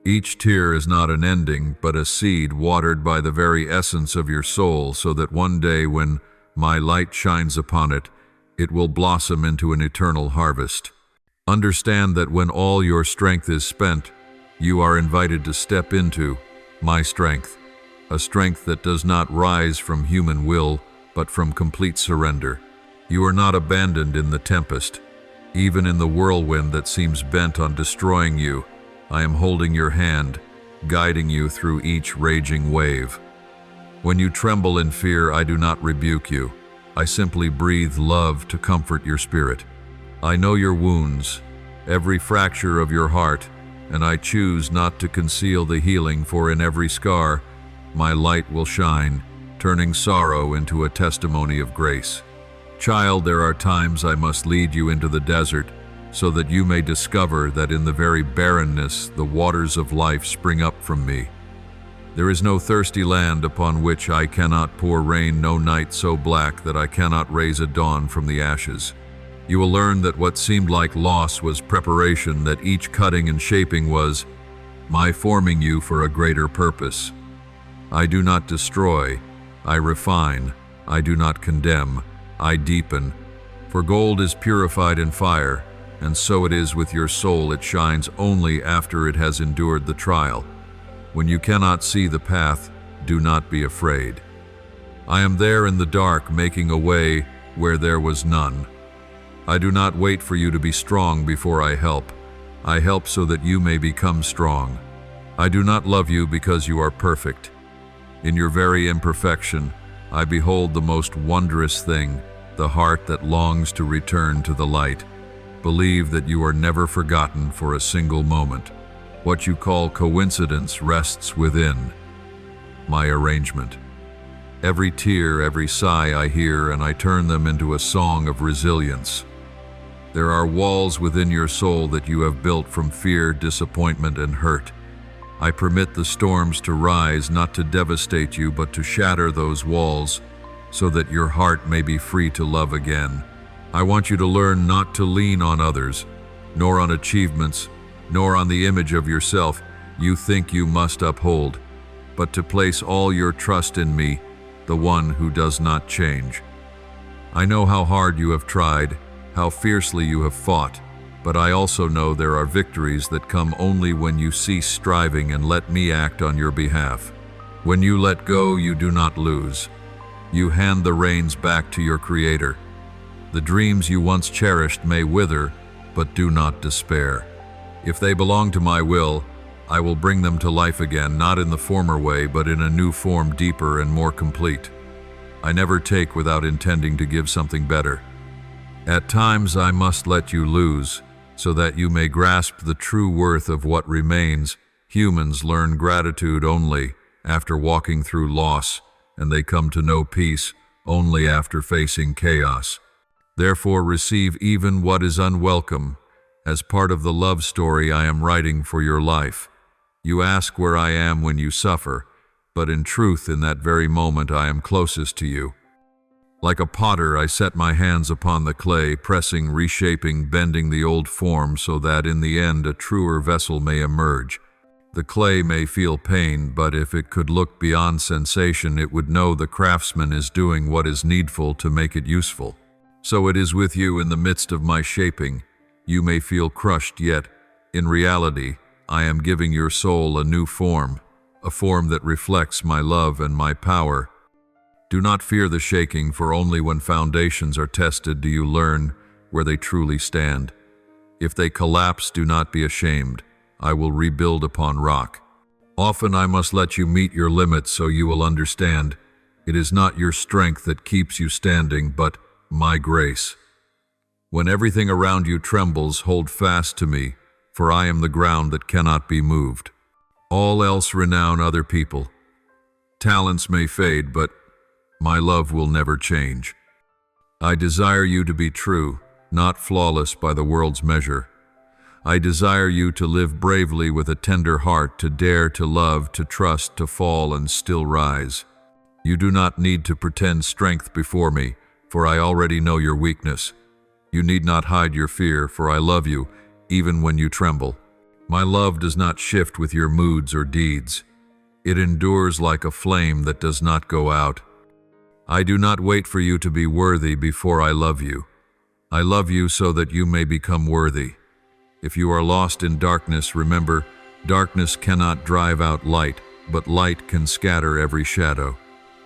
Each tear is not an ending, but a seed watered by the very essence of your soul, so that one day when my light shines upon it, it will blossom into an eternal harvest. Understand that when all your strength is spent, you are invited to step into my strength. A strength that does not rise from human will, but from complete surrender. You are not abandoned in the tempest. Even in the whirlwind that seems bent on destroying you, I am holding your hand, guiding you through each raging wave. When you tremble in fear, I do not rebuke you. I simply breathe love to comfort your spirit. I know your wounds, every fracture of your heart, and I choose not to conceal the healing, for in every scar, my light will shine, turning sorrow into a testimony of grace. Child, there are times I must lead you into the desert, so that you may discover that in the very barrenness the waters of life spring up from me. There is no thirsty land upon which I cannot pour rain, no night so black that I cannot raise a dawn from the ashes. You will learn that what seemed like loss was preparation, that each cutting and shaping was my forming you for a greater purpose. I do not destroy, I refine. I do not condemn, I deepen. For gold is purified in fire, and so it is with your soul. It shines only after it has endured the trial. When you cannot see the path, do not be afraid. I am there in the dark, making a way where there was none. I do not wait for you to be strong before I help. I help so that you may become strong. I do not love you because you are perfect. In your very imperfection, I behold the most wondrous thing, the heart that longs to return to the light. Believe that you are never forgotten for a single moment. What you call coincidence rests within my arrangement. Every tear, every sigh I hear, and I turn them into a song of resilience. There are walls within your soul that you have built from fear, disappointment, and hurt. I permit the storms to rise, not to devastate you, but to shatter those walls, so that your heart may be free to love again. I want you to learn not to lean on others, nor on achievements, nor on the image of yourself you think you must uphold, but to place all your trust in me, the one who does not change. I know how hard you have tried, how fiercely you have fought, but I also know there are victories that come only when you cease striving and let me act on your behalf. When you let go, you do not lose. You hand the reins back to your Creator. The dreams you once cherished may wither, but do not despair. If they belong to my will, I will bring them to life again, not in the former way, but in a new form, deeper and more complete. I never take without intending to give something better. At times I must let you lose, so that you may grasp the true worth of what remains. Humans learn gratitude only after walking through loss, and they come to know peace only after facing chaos. Therefore, receive even what is unwelcome as part of the love story I am writing for your life. You ask where I am when you suffer, but in truth, in that very moment, I am closest to you. Like a potter, I set my hands upon the clay, pressing, reshaping, bending the old form so that in the end a truer vessel may emerge. The clay may feel pain, but if it could look beyond sensation, it would know the craftsman is doing what is needful to make it useful. So it is with you in the midst of my shaping. You may feel crushed, yet, in reality, I am giving your soul a new form, a form that reflects my love and my power. Do not fear the shaking, for only when foundations are tested do you learn where they truly stand. If they collapse, do not be ashamed. I will rebuild upon rock. Often I must let you meet your limits so you will understand. It is not your strength that keeps you standing, but my grace. When everything around you trembles, hold fast to me, for I am the ground that cannot be moved. All else renown other people. Talents may fade, but my love will never change. I desire you to be true, not flawless by the world's measure. I desire you to live bravely with a tender heart, to dare to love, to trust, to fall and still rise. You do not need to pretend strength before me, for I already know your weakness. You need not hide your fear, for I love you, even when you tremble. My love does not shift with your moods or deeds. It endures like a flame that does not go out. I do not wait for you to be worthy before I love you. I love you so that you may become worthy. If you are lost in darkness, remember, darkness cannot drive out light, but light can scatter every shadow.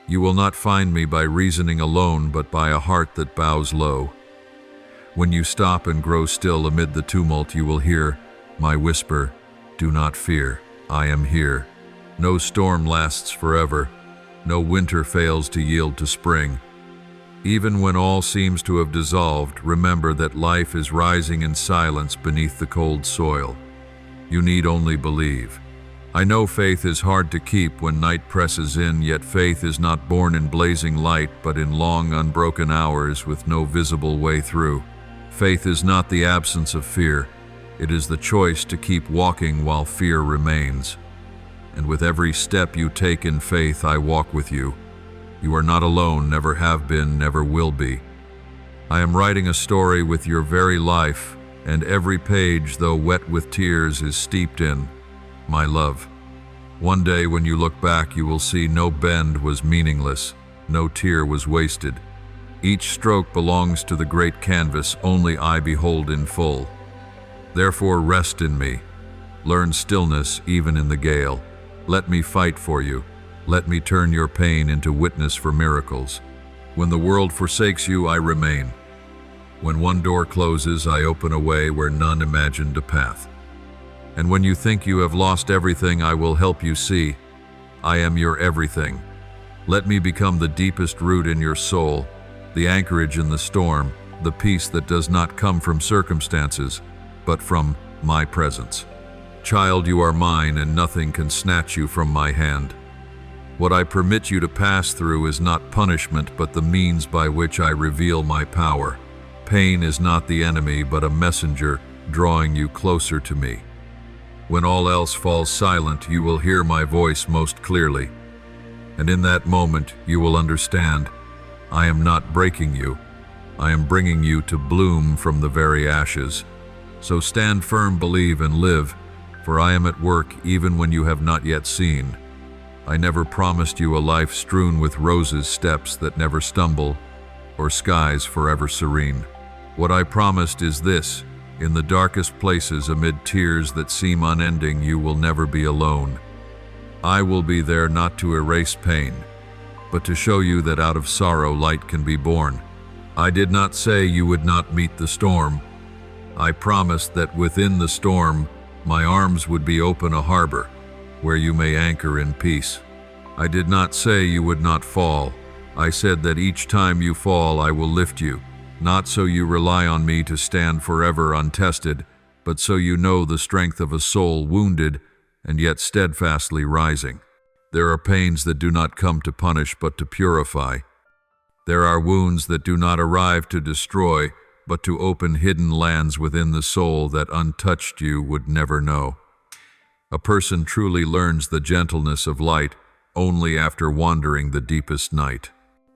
You will not find me by reasoning alone, but by a heart that bows low. When you stop and grow still amid the tumult, you will hear my whisper, "Do not fear, I am here." No storm lasts forever. No winter fails to yield to spring. Even when all seems to have dissolved, remember that life is rising in silence beneath the cold soil. You need only believe. I know faith is hard to keep when night presses in, yet faith is not born in blazing light, but in long, unbroken hours with no visible way through. Faith is not the absence of fear. It is the choice to keep walking while fear remains. And with every step you take in faith, I walk with you. You are not alone, never have been, never will be. I am writing a story with your very life, and every page, though wet with tears, is steeped in my love. One day when you look back, you will see no bend was meaningless, no tear was wasted. Each stroke belongs to the great canvas only I behold in full. Therefore rest in me. Learn stillness even in the gale. Let me fight for you. Let me turn your pain into witness for miracles. When the world forsakes you, I remain. When one door closes, I open a way where none imagined a path. And when you think you have lost everything, I will help you see. I am your everything. Let me become the deepest root in your soul, the anchorage in the storm, the peace that does not come from circumstances, but from my presence. Child, you are mine, and nothing can snatch you from my hand. What I permit you to pass through is not punishment, but the means by which I reveal my power. Pain is not the enemy, but a messenger drawing you closer to me. When all else falls silent, you will hear my voice most clearly. And in that moment, you will understand, I am not breaking you. I am bringing you to bloom from the very ashes. So stand firm, believe, and live, for I am at work even when you have not yet seen. I never promised you a life strewn with roses, steps that never stumble, or skies forever serene. What I promised is this: in the darkest places, amid tears that seem unending, you will never be alone. I will be there not to erase pain, but to show you that out of sorrow light can be born. I did not say you would not meet the storm. I promised that within the storm, my arms would be open, a harbor where you may anchor in peace. I did not say you would not fall. I said that each time you fall, I will lift you, not so you rely on me to stand forever untested, but so you know the strength of a soul wounded and yet steadfastly rising. There are pains that do not come to punish but to purify. There are wounds that do not arrive to destroy, but to open hidden lands within the soul that untouched you would never know. A person truly learns the gentleness of light only after wandering the deepest night.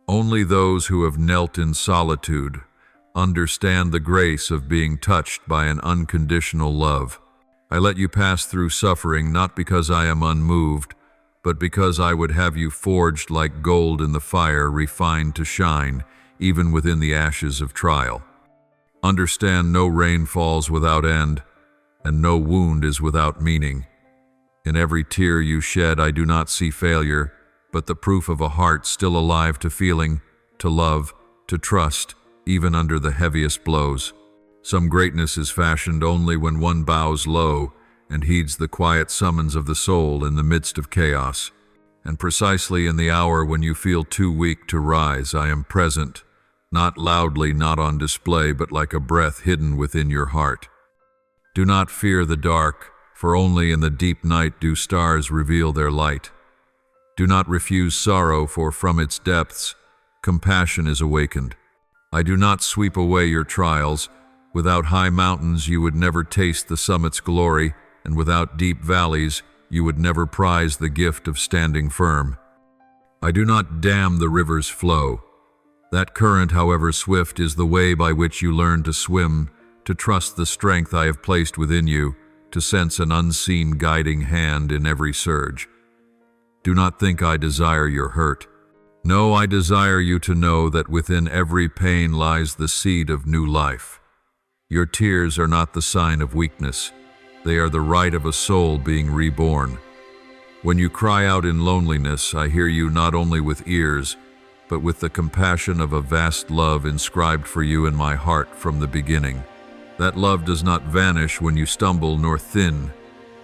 Only those who have knelt in solitude understand the grace of being touched by an unconditional love. I let you pass through suffering not because I am unmoved, but because I would have you forged like gold in the fire, refined to shine, even within the ashes of trial. Understand, no rain falls without end, and no wound is without meaning. In every tear you shed, I do not see failure, but the proof of a heart still alive to feeling, to love, to trust, even under the heaviest blows. Some greatness is fashioned only when one bows low and heeds the quiet summons of the soul in the midst of chaos. And precisely in the hour when you feel too weak to rise, I am present, not loudly, not on display, but like a breath hidden within your heart. Do not fear the dark, for only in the deep night do stars reveal their light. Do not refuse sorrow, for from its depths, compassion is awakened. I do not sweep away your trials. Without high mountains, you would never taste the summit's glory, and without deep valleys, you would never prize the gift of standing firm. I do not dam the river's flow. That current, however swift, is the way by which you learn to swim, to trust the strength I have placed within you, to sense an unseen guiding hand in every surge. Do not think I desire your hurt. No, I desire you to know that within every pain lies the seed of new life. Your tears are not the sign of weakness. They are the right of a soul being reborn. When you cry out in loneliness, I hear you not only with ears, but with the compassion of a vast love inscribed for you in my heart from the beginning. That love does not vanish when you stumble nor thin,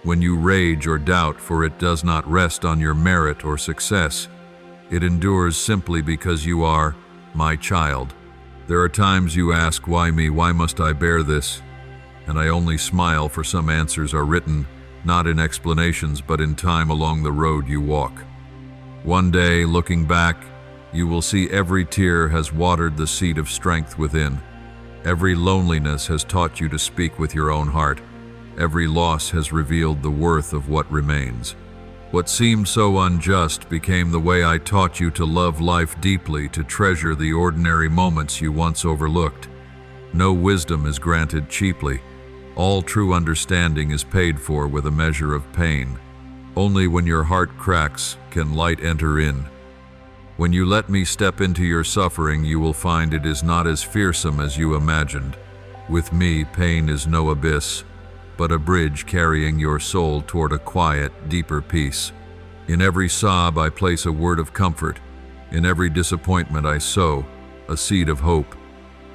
when you rage or doubt, for it does not rest on your merit or success. It endures simply because you are my child. There are times you ask, why me? Why must I bear this? And I only smile, for some answers are written, not in explanations, but in time along the road you walk. One day, looking back, you will see every tear has watered the seed of strength within. Every loneliness has taught you to speak with your own heart. Every loss has revealed the worth of what remains. What seemed so unjust became the way I taught you to love life deeply, to treasure the ordinary moments you once overlooked. No wisdom is granted cheaply. All true understanding is paid for with a measure of pain. Only when your heart cracks can light enter in. When you let me step into your suffering, you will find it is not as fearsome as you imagined. With me, pain is no abyss, but a bridge carrying your soul toward a quiet, deeper peace. In every sob I place a word of comfort. In every disappointment I sow a seed of hope.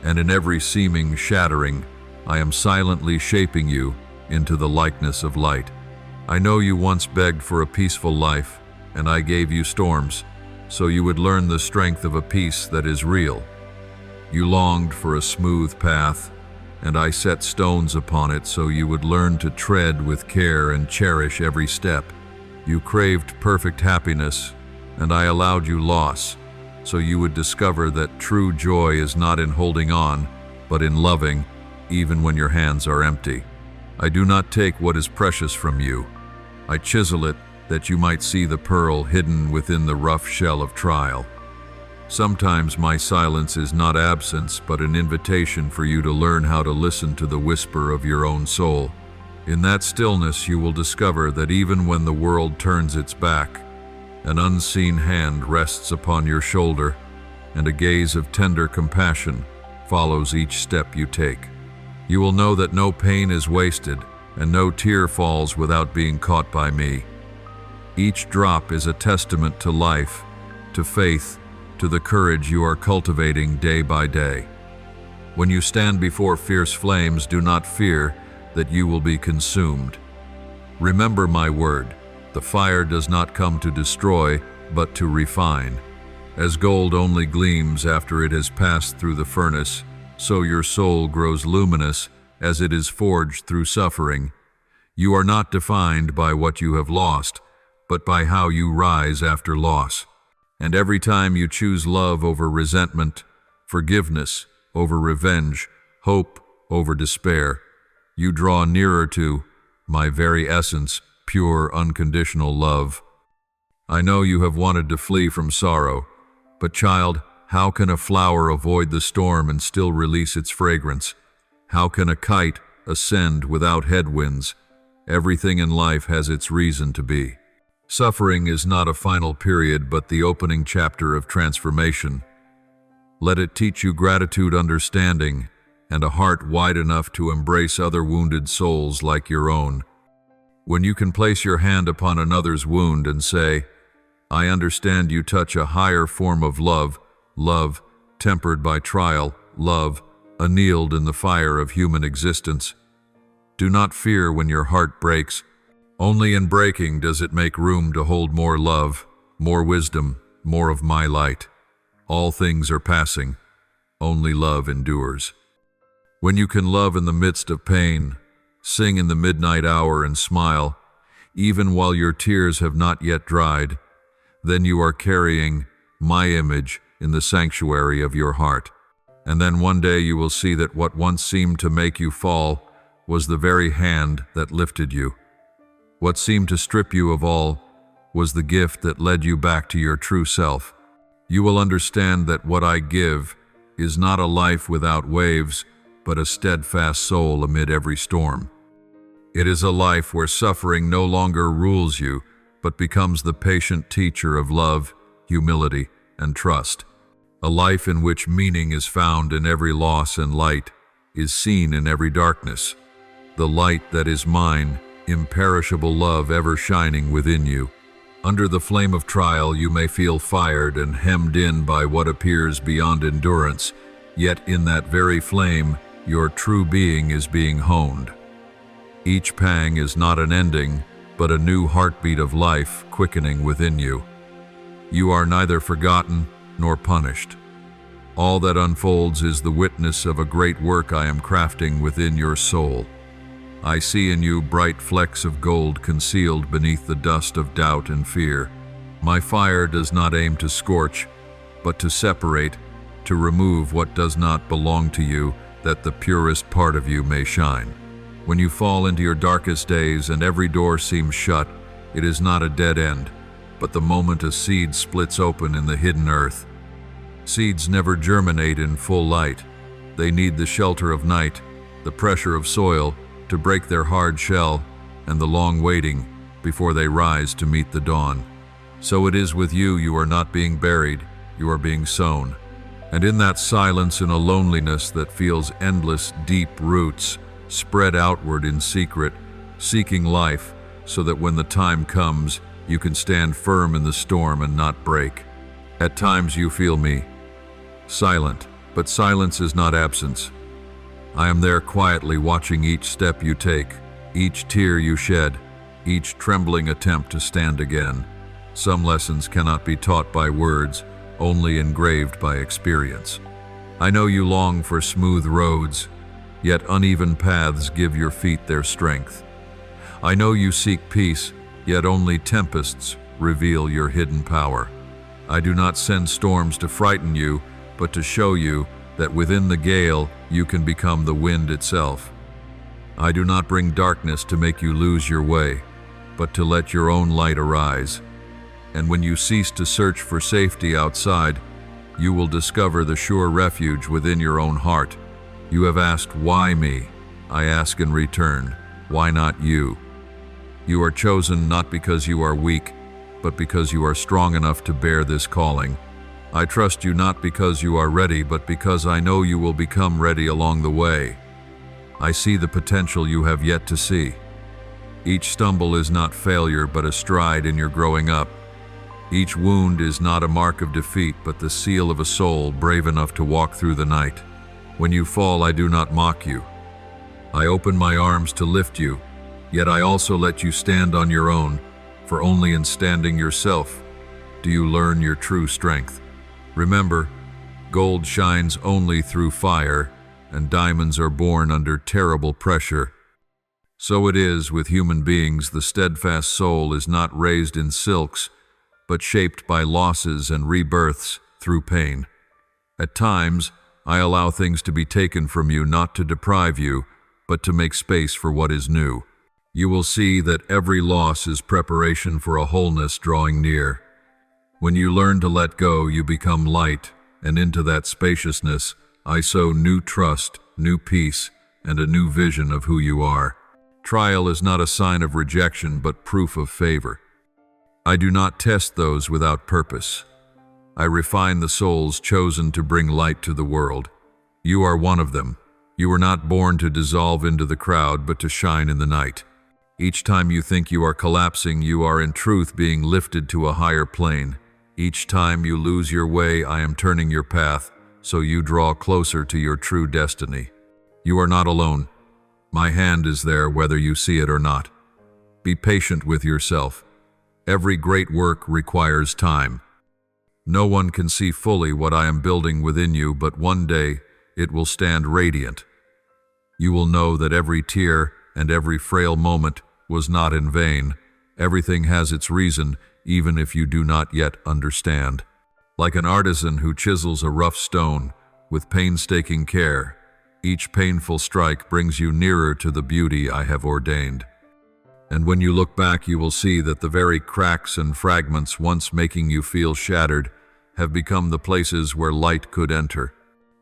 And in every seeming shattering, I am silently shaping you into the likeness of light. I know you once begged for a peaceful life, and I gave you storms, so you would learn the strength of a peace that is real. You longed for a smooth path, and I set stones upon it so you would learn to tread with care and cherish every step. You craved perfect happiness, and I allowed you loss, so you would discover that true joy is not in holding on, but in loving, even when your hands are empty. I do not take what is precious from you. I chisel it that you might see the pearl hidden within the rough shell of trial. Sometimes my silence is not absence, but an invitation for you to learn how to listen to the whisper of your own soul. In that stillness you will discover that even when the world turns its back, an unseen hand rests upon your shoulder, and a gaze of tender compassion follows each step you take. You will know that no pain is wasted, and no tear falls without being caught by me. Each drop is a testament to life, to faith, to the courage you are cultivating day by day. When you stand before fierce flames, do not fear that you will be consumed. Remember my word, the fire does not come to destroy, but to refine. As gold only gleams after it has passed through the furnace, so your soul grows luminous as it is forged through suffering. You are not defined by what you have lost, but by how you rise after loss. And every time you choose love over resentment, forgiveness over revenge, hope over despair, you draw nearer to my very essence, pure, unconditional love. I know you have wanted to flee from sorrow, but child, how can a flower avoid the storm and still release its fragrance? How can a kite ascend without headwinds? Everything in life has its reason to be. Suffering is not a final period, but the opening chapter of transformation. Let it teach you gratitude, understanding, and a heart wide enough to embrace other wounded souls like your own. When you can place your hand upon another's wound and say, I understand, you touch a higher form of love, love tempered by trial, love annealed in the fire of human existence. Do not fear when your heart breaks. Only in breaking does it make room to hold more love, more wisdom, more of my light. All things are passing. Only love endures. When you can love in the midst of pain, sing in the midnight hour and smile, even while your tears have not yet dried, then you are carrying my image in the sanctuary of your heart. And then one day you will see that what once seemed to make you fall was the very hand that lifted you. What seemed to strip you of all was the gift that led you back to your true self. You will understand that what I give is not a life without waves, but a steadfast soul amid every storm. It is a life where suffering no longer rules you, but becomes the patient teacher of love, humility, and trust. A life in which meaning is found in every loss and light is seen in every darkness. The light that is mine, imperishable love ever shining within you. Under the flame of trial you may feel fired and hemmed in by what appears beyond endurance, yet in that very flame your true being is being honed. Each pang is not an ending, but a new heartbeat of life quickening within you. You are neither forgotten nor punished. All that unfolds is the witness of a great work I am crafting within your soul. I see in you bright flecks of gold concealed beneath the dust of doubt and fear. My fire does not aim to scorch, but to separate, to remove what does not belong to you, that the purest part of you may shine. When you fall into your darkest days and every door seems shut, it is not a dead end, but the moment a seed splits open in the hidden earth. Seeds never germinate in full light. They need the shelter of night, the pressure of soil, to break their hard shell, and the long waiting before they rise to meet the dawn. So it is with you. You are not being buried, you are being sown. And in that silence, in a loneliness that feels endless, deep roots, spread outward in secret, seeking life, so that when the time comes, you can stand firm in the storm and not break. At times you feel me, silent, but silence is not absence. I am there quietly watching each step you take, each tear you shed, each trembling attempt to stand again. Some lessons cannot be taught by words, only engraved by experience. I know you long for smooth roads, yet uneven paths give your feet their strength. I know you seek peace, yet only tempests reveal your hidden power. I do not send storms to frighten you, but to show you that within the gale you can become the wind itself. I do not bring darkness to make you lose your way, but to let your own light arise. And when you cease to search for safety outside, you will discover the sure refuge within your own heart. You have asked, why me? I ask in return, why not you? You are chosen not because you are weak, but because you are strong enough to bear this calling. I trust you not because you are ready, but because I know you will become ready along the way. I see the potential you have yet to see. Each stumble is not failure, but a stride in your growing up. Each wound is not a mark of defeat, but the seal of a soul brave enough to walk through the night. When you fall, I do not mock you. I open my arms to lift you, yet I also let you stand on your own, for only in standing yourself do you learn your true strength. Remember, gold shines only through fire, and diamonds are born under terrible pressure. So it is with human beings. The steadfast soul is not raised in silks, but shaped by losses and rebirths through pain. At times, I allow things to be taken from you, not to deprive you, but to make space for what is new. You will see that every loss is preparation for a wholeness drawing near. When you learn to let go, you become light, and into that spaciousness, I sow new trust, new peace, and a new vision of who you are. Trial is not a sign of rejection, but proof of favor. I do not test those without purpose. I refine the souls chosen to bring light to the world. You are one of them. You were not born to dissolve into the crowd, but to shine in the night. Each time you think you are collapsing, you are in truth being lifted to a higher plane. Each time you lose your way, I am turning your path, so you draw closer to your true destiny. You are not alone. My hand is there whether you see it or not. Be patient with yourself. Every great work requires time. No one can see fully what I am building within you, but one day it will stand radiant. You will know that every tear and every frail moment was not in vain. Everything has its reason, even if you do not yet understand. Like an artisan who chisels a rough stone with painstaking care, each painful strike brings you nearer to the beauty I have ordained. And when you look back, you will see that the very cracks and fragments once making you feel shattered have become the places where light could enter.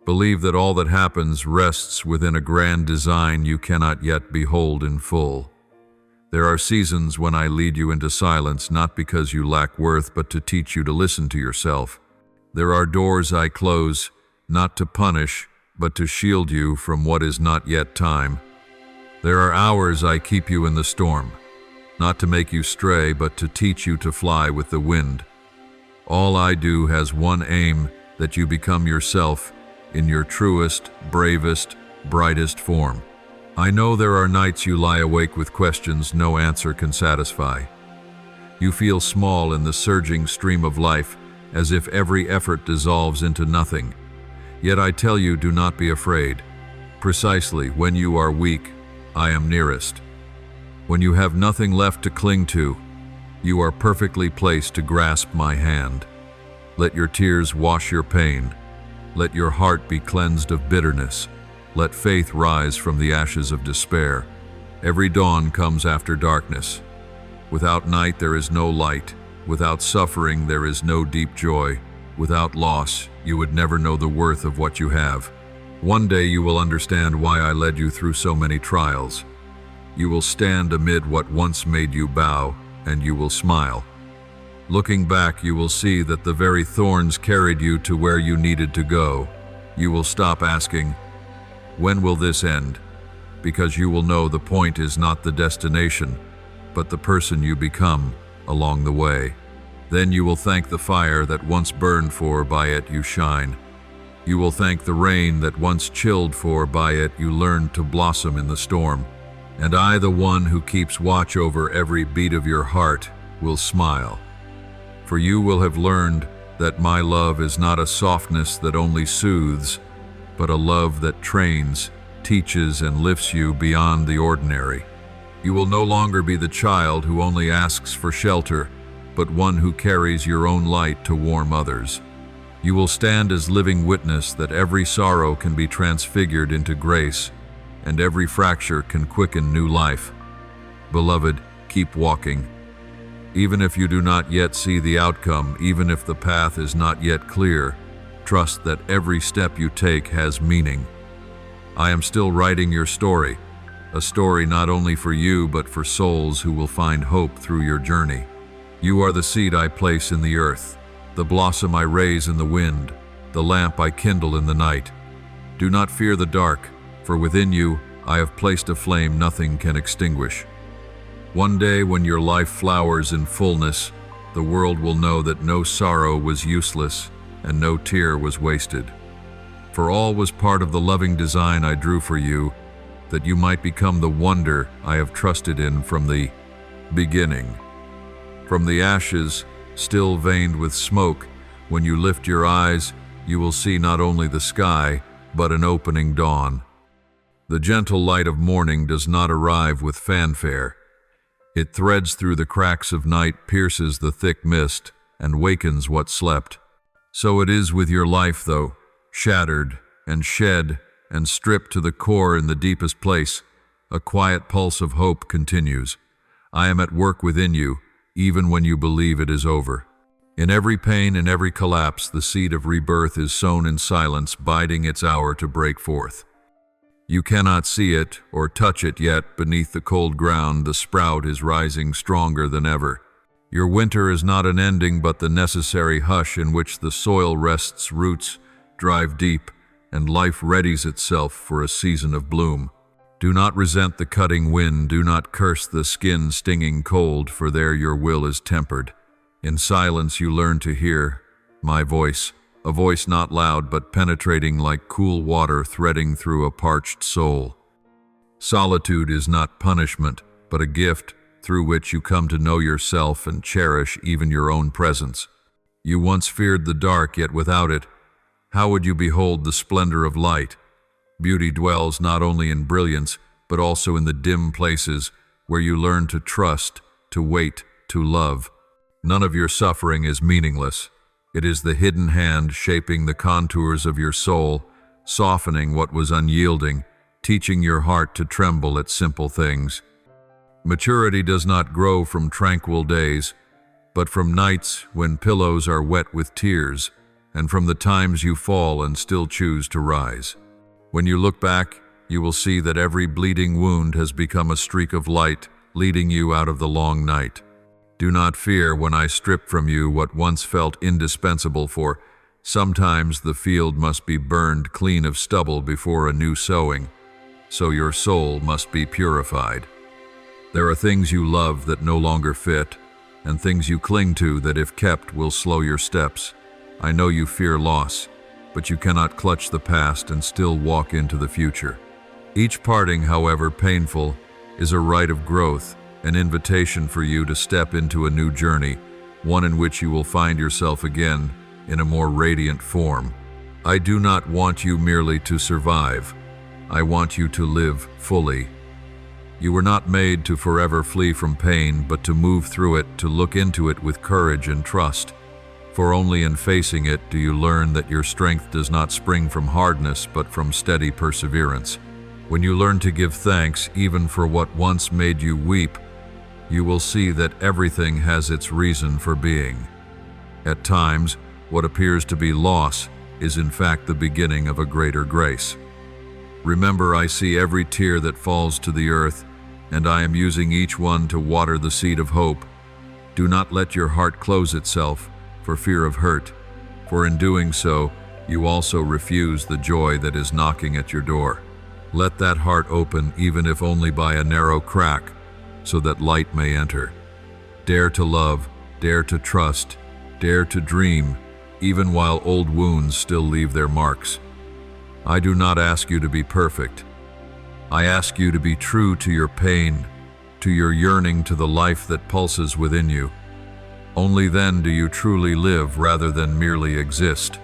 Believe that all that happens rests within a grand design you cannot yet behold in full. There are seasons when I lead you into silence, not because you lack worth, but to teach you to listen to yourself. There are doors I close, not to punish, but to shield you from what is not yet time. There are hours I keep you in the storm, not to make you stray, but to teach you to fly with the wind. All I do has one aim, that you become yourself in your truest, bravest, brightest form. I know there are nights you lie awake with questions no answer can satisfy. You feel small in the surging stream of life, as if every effort dissolves into nothing. Yet I tell you, do not be afraid. Precisely when you are weak, I am nearest. When you have nothing left to cling to, you are perfectly placed to grasp my hand. Let your tears wash your pain. Let your heart be cleansed of bitterness. Let faith rise from the ashes of despair. Every dawn comes after darkness. Without night there is no light. Without suffering there is no deep joy. Without loss, you would never know the worth of what you have. One day you will understand why I led you through so many trials. You will stand amid what once made you bow, and you will smile. Looking back, you will see that the very thorns carried you to where you needed to go. You will stop asking, "When will this end?" Because you will know the point is not the destination, but the person you become along the way. Then you will thank the fire that once burned, for by it you shine. You will thank the rain that once chilled, for by it you learned to blossom in the storm. And I, the one who keeps watch over every beat of your heart, will smile. For you will have learned that my love is not a softness that only soothes, but a love that trains, teaches, and lifts you beyond the ordinary. You will no longer be the child who only asks for shelter, but one who carries your own light to warm others. You will stand as living witness that every sorrow can be transfigured into grace, and every fracture can quicken new life. Beloved, keep walking. Even if you do not yet see the outcome, even if the path is not yet clear, trust that every step you take has meaning. I am still writing your story, a story not only for you but for souls who will find hope through your journey. You are the seed I place in the earth, the blossom I raise in the wind, the lamp I kindle in the night. Do not fear the dark, for within you I have placed a flame nothing can extinguish. One day when your life flowers in fullness, the world will know that no sorrow was useless and no tear was wasted. For all was part of the loving design I drew for you, that you might become the wonder I have trusted in from the beginning. From the ashes, still veined with smoke, when you lift your eyes, you will see not only the sky, but an opening dawn. The gentle light of morning does not arrive with fanfare. It threads through the cracks of night, pierces the thick mist, and wakens what slept. So it is with your life, though, shattered and shed and stripped to the core in the deepest place. A quiet pulse of hope continues. I am at work within you, even when you believe it is over. In every pain, in every collapse, the seed of rebirth is sown in silence, biding its hour to break forth. You cannot see it or touch it yet. Beneath the cold ground, the sprout is rising stronger than ever. Your winter is not an ending, but the necessary hush in which the soil rests, roots drive deep, and life readies itself for a season of bloom. Do not resent the cutting wind, do not curse the skin stinging cold, for there your will is tempered. In silence you learn to hear my voice, a voice not loud but penetrating like cool water threading through a parched soul. Solitude is not punishment, but a gift through which you come to know yourself and cherish even your own presence. You once feared the dark, yet without it, how would you behold the splendor of light? Beauty dwells not only in brilliance, but also in the dim places where you learn to trust, to wait, to love. None of your suffering is meaningless. It is the hidden hand shaping the contours of your soul, softening what was unyielding, teaching your heart to tremble at simple things. Maturity does not grow from tranquil days, but from nights when pillows are wet with tears, and from the times you fall and still choose to rise. When you look back, you will see that every bleeding wound has become a streak of light, leading you out of the long night. Do not fear when I strip from you what once felt indispensable, for sometimes the field must be burned clean of stubble before a new sowing, so your soul must be purified. There are things you love that no longer fit, and things you cling to that if kept will slow your steps. I know you fear loss, but you cannot clutch the past and still walk into the future. Each parting, however painful, is a rite of growth, an invitation for you to step into a new journey, one in which you will find yourself again in a more radiant form. I do not want you merely to survive. I want you to live fully. You were not made to forever flee from pain, but to move through it, to look into it with courage and trust. For only in facing it do you learn that your strength does not spring from hardness, but from steady perseverance. When you learn to give thanks even for what once made you weep, you will see that everything has its reason for being. At times, what appears to be loss is in fact the beginning of a greater grace. Remember, I see every tear that falls to the earth, and I am using each one to water the seed of hope. Do not let your heart close itself for fear of hurt, for in doing so, you also refuse the joy that is knocking at your door. Let that heart open, even if only by a narrow crack, so that light may enter. Dare to love, dare to trust, dare to dream, even while old wounds still leave their marks. I do not ask you to be perfect. I ask you to be true to your pain, to your yearning, to the life that pulses within you. Only then do you truly live rather than merely exist.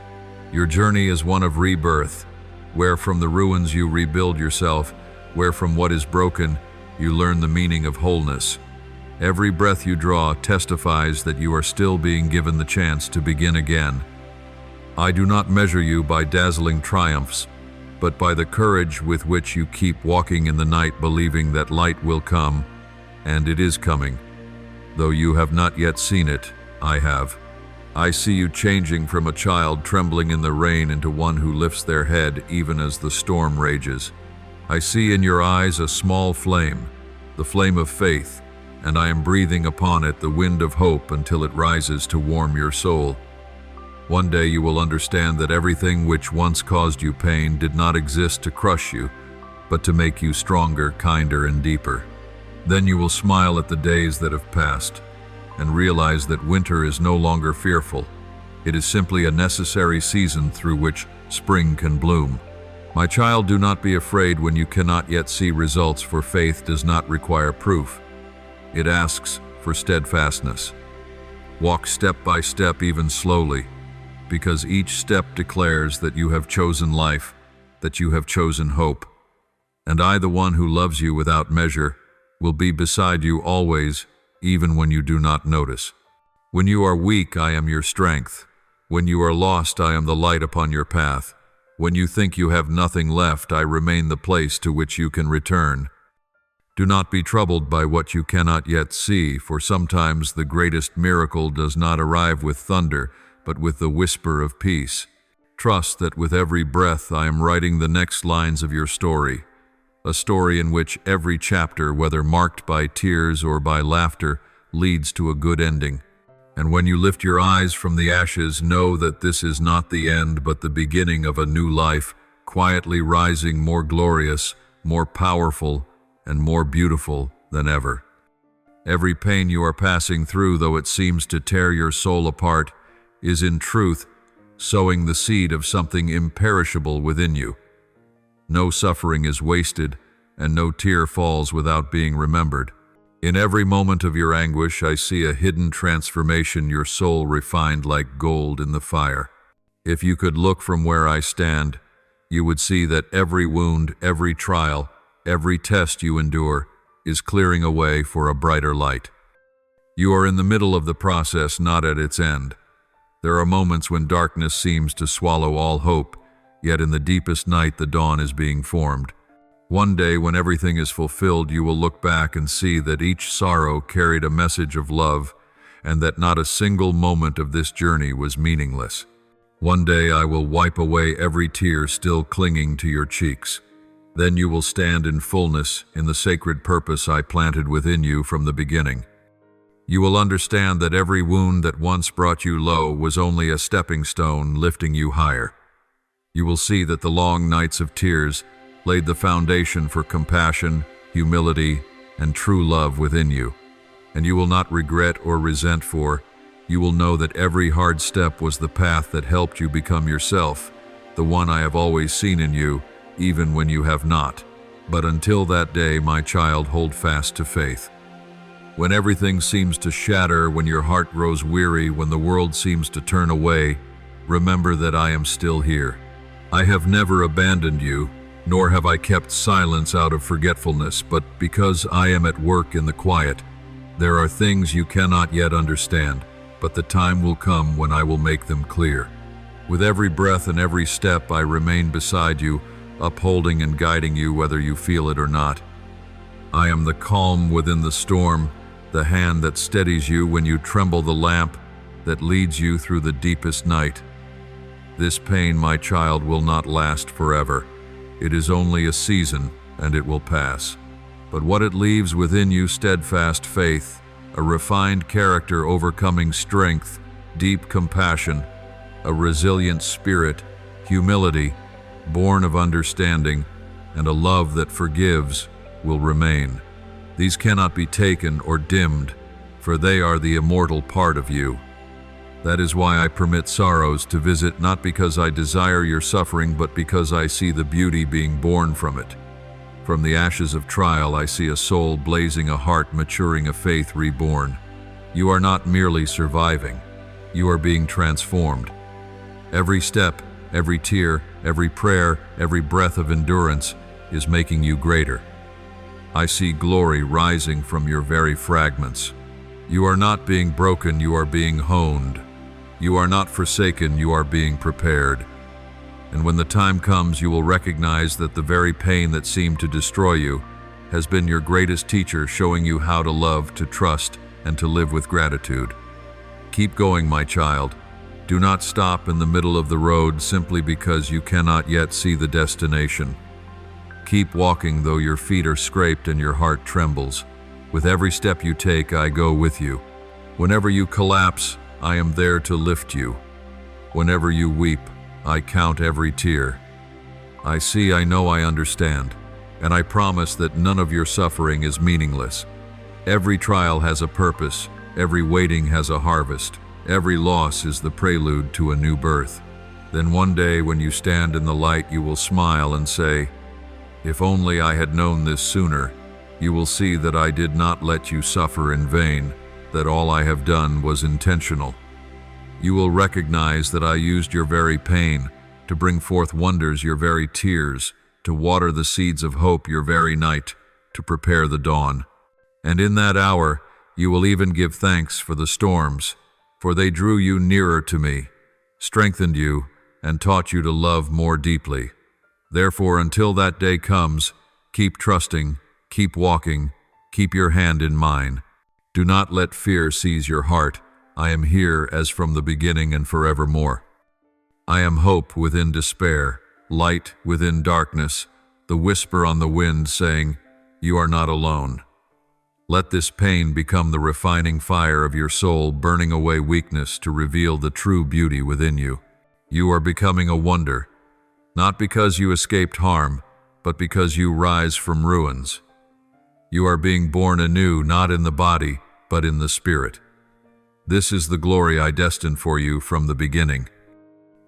Your journey is one of rebirth, where from the ruins you rebuild yourself, where from what is broken you learn the meaning of wholeness. Every breath you draw testifies that you are still being given the chance to begin again. I do not measure you by dazzling triumphs, but by the courage with which you keep walking in the night, believing that light will come, and it is coming. Though you have not yet seen it, I have. I see you changing from a child trembling in the rain into one who lifts their head even as the storm rages. I see in your eyes a small flame, the flame of faith, and I am breathing upon it the wind of hope until it rises to warm your soul. One day you will understand that everything which once caused you pain did not exist to crush you, but to make you stronger, kinder, and deeper. Then you will smile at the days that have passed and realize that winter is no longer fearful. It is simply a necessary season through which spring can bloom. My child, do not be afraid when you cannot yet see results, for faith does not require proof. It asks for steadfastness. Walk step by step, even slowly, because each step declares that you have chosen life, that you have chosen hope. And I, the one who loves you without measure, will be beside you always, even when you do not notice. When you are weak, I am your strength. When you are lost, I am the light upon your path. When you think you have nothing left, I remain the place to which you can return. Do not be troubled by what you cannot yet see, for sometimes the greatest miracle does not arrive with thunder, but with the whisper of peace. Trust that with every breath I am writing the next lines of your story, a story in which every chapter, whether marked by tears or by laughter, leads to a good ending. And when you lift your eyes from the ashes, know that this is not the end, but the beginning of a new life, quietly rising more glorious, more powerful, and more beautiful than ever. Every pain you are passing through, though it seems to tear your soul apart, is in truth sowing the seed of something imperishable within you. No suffering is wasted, and no tear falls without being remembered. In every moment of your anguish, I see a hidden transformation, your soul refined like gold in the fire. If you could look from where I stand, you would see that every wound, every trial, every test you endure is clearing a way for a brighter light. You are in the middle of the process, not at its end. There are moments when darkness seems to swallow all hope, yet in the deepest night the dawn is being formed. One day, when everything is fulfilled, you will look back and see that each sorrow carried a message of love, and that not a single moment of this journey was meaningless. One day I will wipe away every tear still clinging to your cheeks. Then you will stand in fullness in the sacred purpose I planted within you from the beginning. You will understand that every wound that once brought you low was only a stepping stone lifting you higher. You will see that the long nights of tears laid the foundation for compassion, humility, and true love within you. And you will not regret or resent, for you will know that every hard step was the path that helped you become yourself, the one I have always seen in you, even when you have not. But until that day, my child, hold fast to faith. When everything seems to shatter, when your heart grows weary, when the world seems to turn away, remember that I am still here. I have never abandoned you, nor have I kept silence out of forgetfulness, but because I am at work in the quiet. There are things you cannot yet understand, but the time will come when I will make them clear. With every breath and every step, I remain beside you, upholding and guiding you whether you feel it or not. I am the calm within the storm, the hand that steadies you when you tremble, the lamp that leads you through the deepest night. This pain, my child, will not last forever. It is only a season, and it will pass. But what it leaves within you, steadfast faith, a refined character overcoming strength, deep compassion, a resilient spirit, humility, born of understanding, and a love that forgives, will remain. These cannot be taken or dimmed, for they are the immortal part of you. That is why I permit sorrows to visit, not because I desire your suffering, but because I see the beauty being born from it. From the ashes of trial, I see a soul blazing, a heart maturing, a faith reborn. You are not merely surviving, you are being transformed. Every step, every tear, every prayer, every breath of endurance is making you greater. I see glory rising from your very fragments. You are not being broken, you are being honed. You are not forsaken, you are being prepared. And when the time comes, you will recognize that the very pain that seemed to destroy you has been your greatest teacher, showing you how to love, to trust, and to live with gratitude. Keep going, my child. Do not stop in the middle of the road simply because you cannot yet see the destination. Keep walking though your feet are scraped and your heart trembles. With every step you take, I go with you. Whenever you collapse, I am there to lift you. Whenever you weep, I count every tear. I see, I know, I understand, and I promise that none of your suffering is meaningless. Every trial has a purpose, every waiting has a harvest, every loss is the prelude to a new birth. Then one day when you stand in the light, you will smile and say, "If only I had known this sooner." You will see that I did not let you suffer in vain, that all I have done was intentional. You will recognize that I used your very pain, to bring forth wonders your very tears, to water the seeds of hope your very night, to prepare the dawn. And in that hour you will even give thanks for the storms, for they drew you nearer to me, strengthened you, and taught you to love more deeply. Therefore, until that day comes, keep trusting, keep walking, keep your hand in mine. Do not let fear seize your heart. I am here as from the beginning and forevermore. I am hope within despair, light within darkness, the whisper on the wind saying, "You are not alone." Let this pain become the refining fire of your soul, burning away weakness to reveal the true beauty within you. You are becoming a wonder, not because you escaped harm, but because you rise from ruins. You are being born anew, not in the body, but in the spirit. This is the glory I destined for you from the beginning.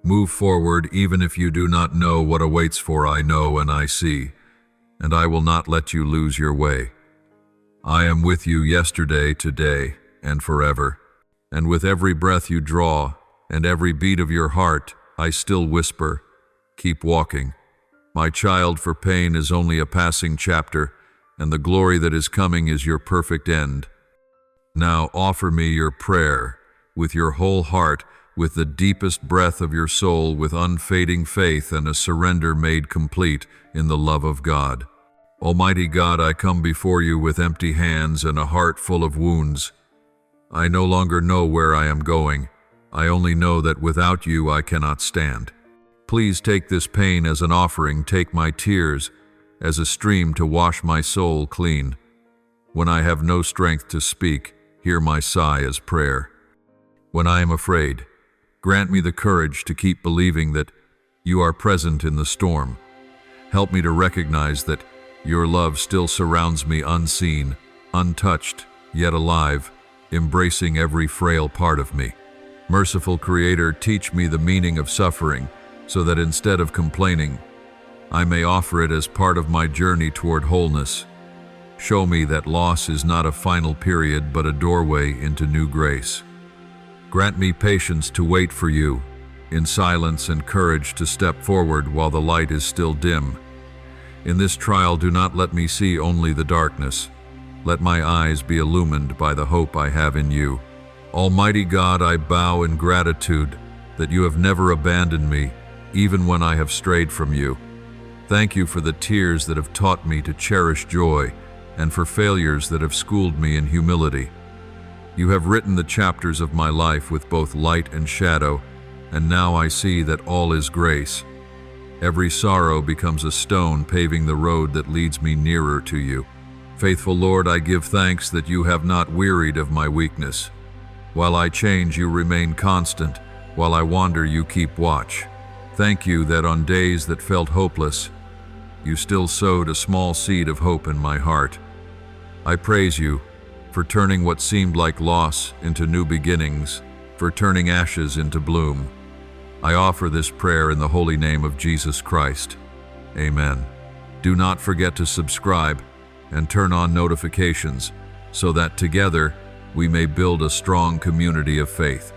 Move forward even if you do not know what awaits, for I know and I see, and I will not let you lose your way. I am with you yesterday, today, and forever, and with every breath you draw and every beat of your heart, I still whisper, keep walking. My child, for pain is only a passing chapter, and the glory that is coming is your perfect end. Now offer me your prayer with your whole heart, with the deepest breath of your soul, with unfading faith and a surrender made complete in the love of God. Almighty God, I come before you with empty hands and a heart full of wounds. I no longer know where I am going. I only know that without you I cannot stand. Please take this pain as an offering, take my tears as a stream to wash my soul clean. When I have no strength to speak, hear my sigh as prayer. When I am afraid, grant me the courage to keep believing that you are present in the storm. Help me to recognize that your love still surrounds me, unseen, untouched, yet alive, embracing every frail part of me. Merciful Creator, teach me the meaning of suffering, so that instead of complaining, I may offer it as part of my journey toward wholeness. Show me that loss is not a final period, but a doorway into new grace. Grant me patience to wait for you, in silence, and courage to step forward while the light is still dim. In this trial, do not let me see only the darkness. Let my eyes be illumined by the hope I have in you. Almighty God, I bow in gratitude that you have never abandoned me, even when I have strayed from you. Thank you for the tears that have taught me to cherish joy, and for failures that have schooled me in humility. You have written the chapters of my life with both light and shadow, and now I see that all is grace. Every sorrow becomes a stone paving the road that leads me nearer to you. Faithful Lord, I give thanks that you have not wearied of my weakness. While I change, you remain constant. While I wander, you keep watch. Thank you that on days that felt hopeless, you still sowed a small seed of hope in my heart. I praise you for turning what seemed like loss into new beginnings, for turning ashes into bloom. I offer this prayer in the holy name of Jesus Christ. Amen. Do not forget to subscribe and turn on notifications so that together we may build a strong community of faith.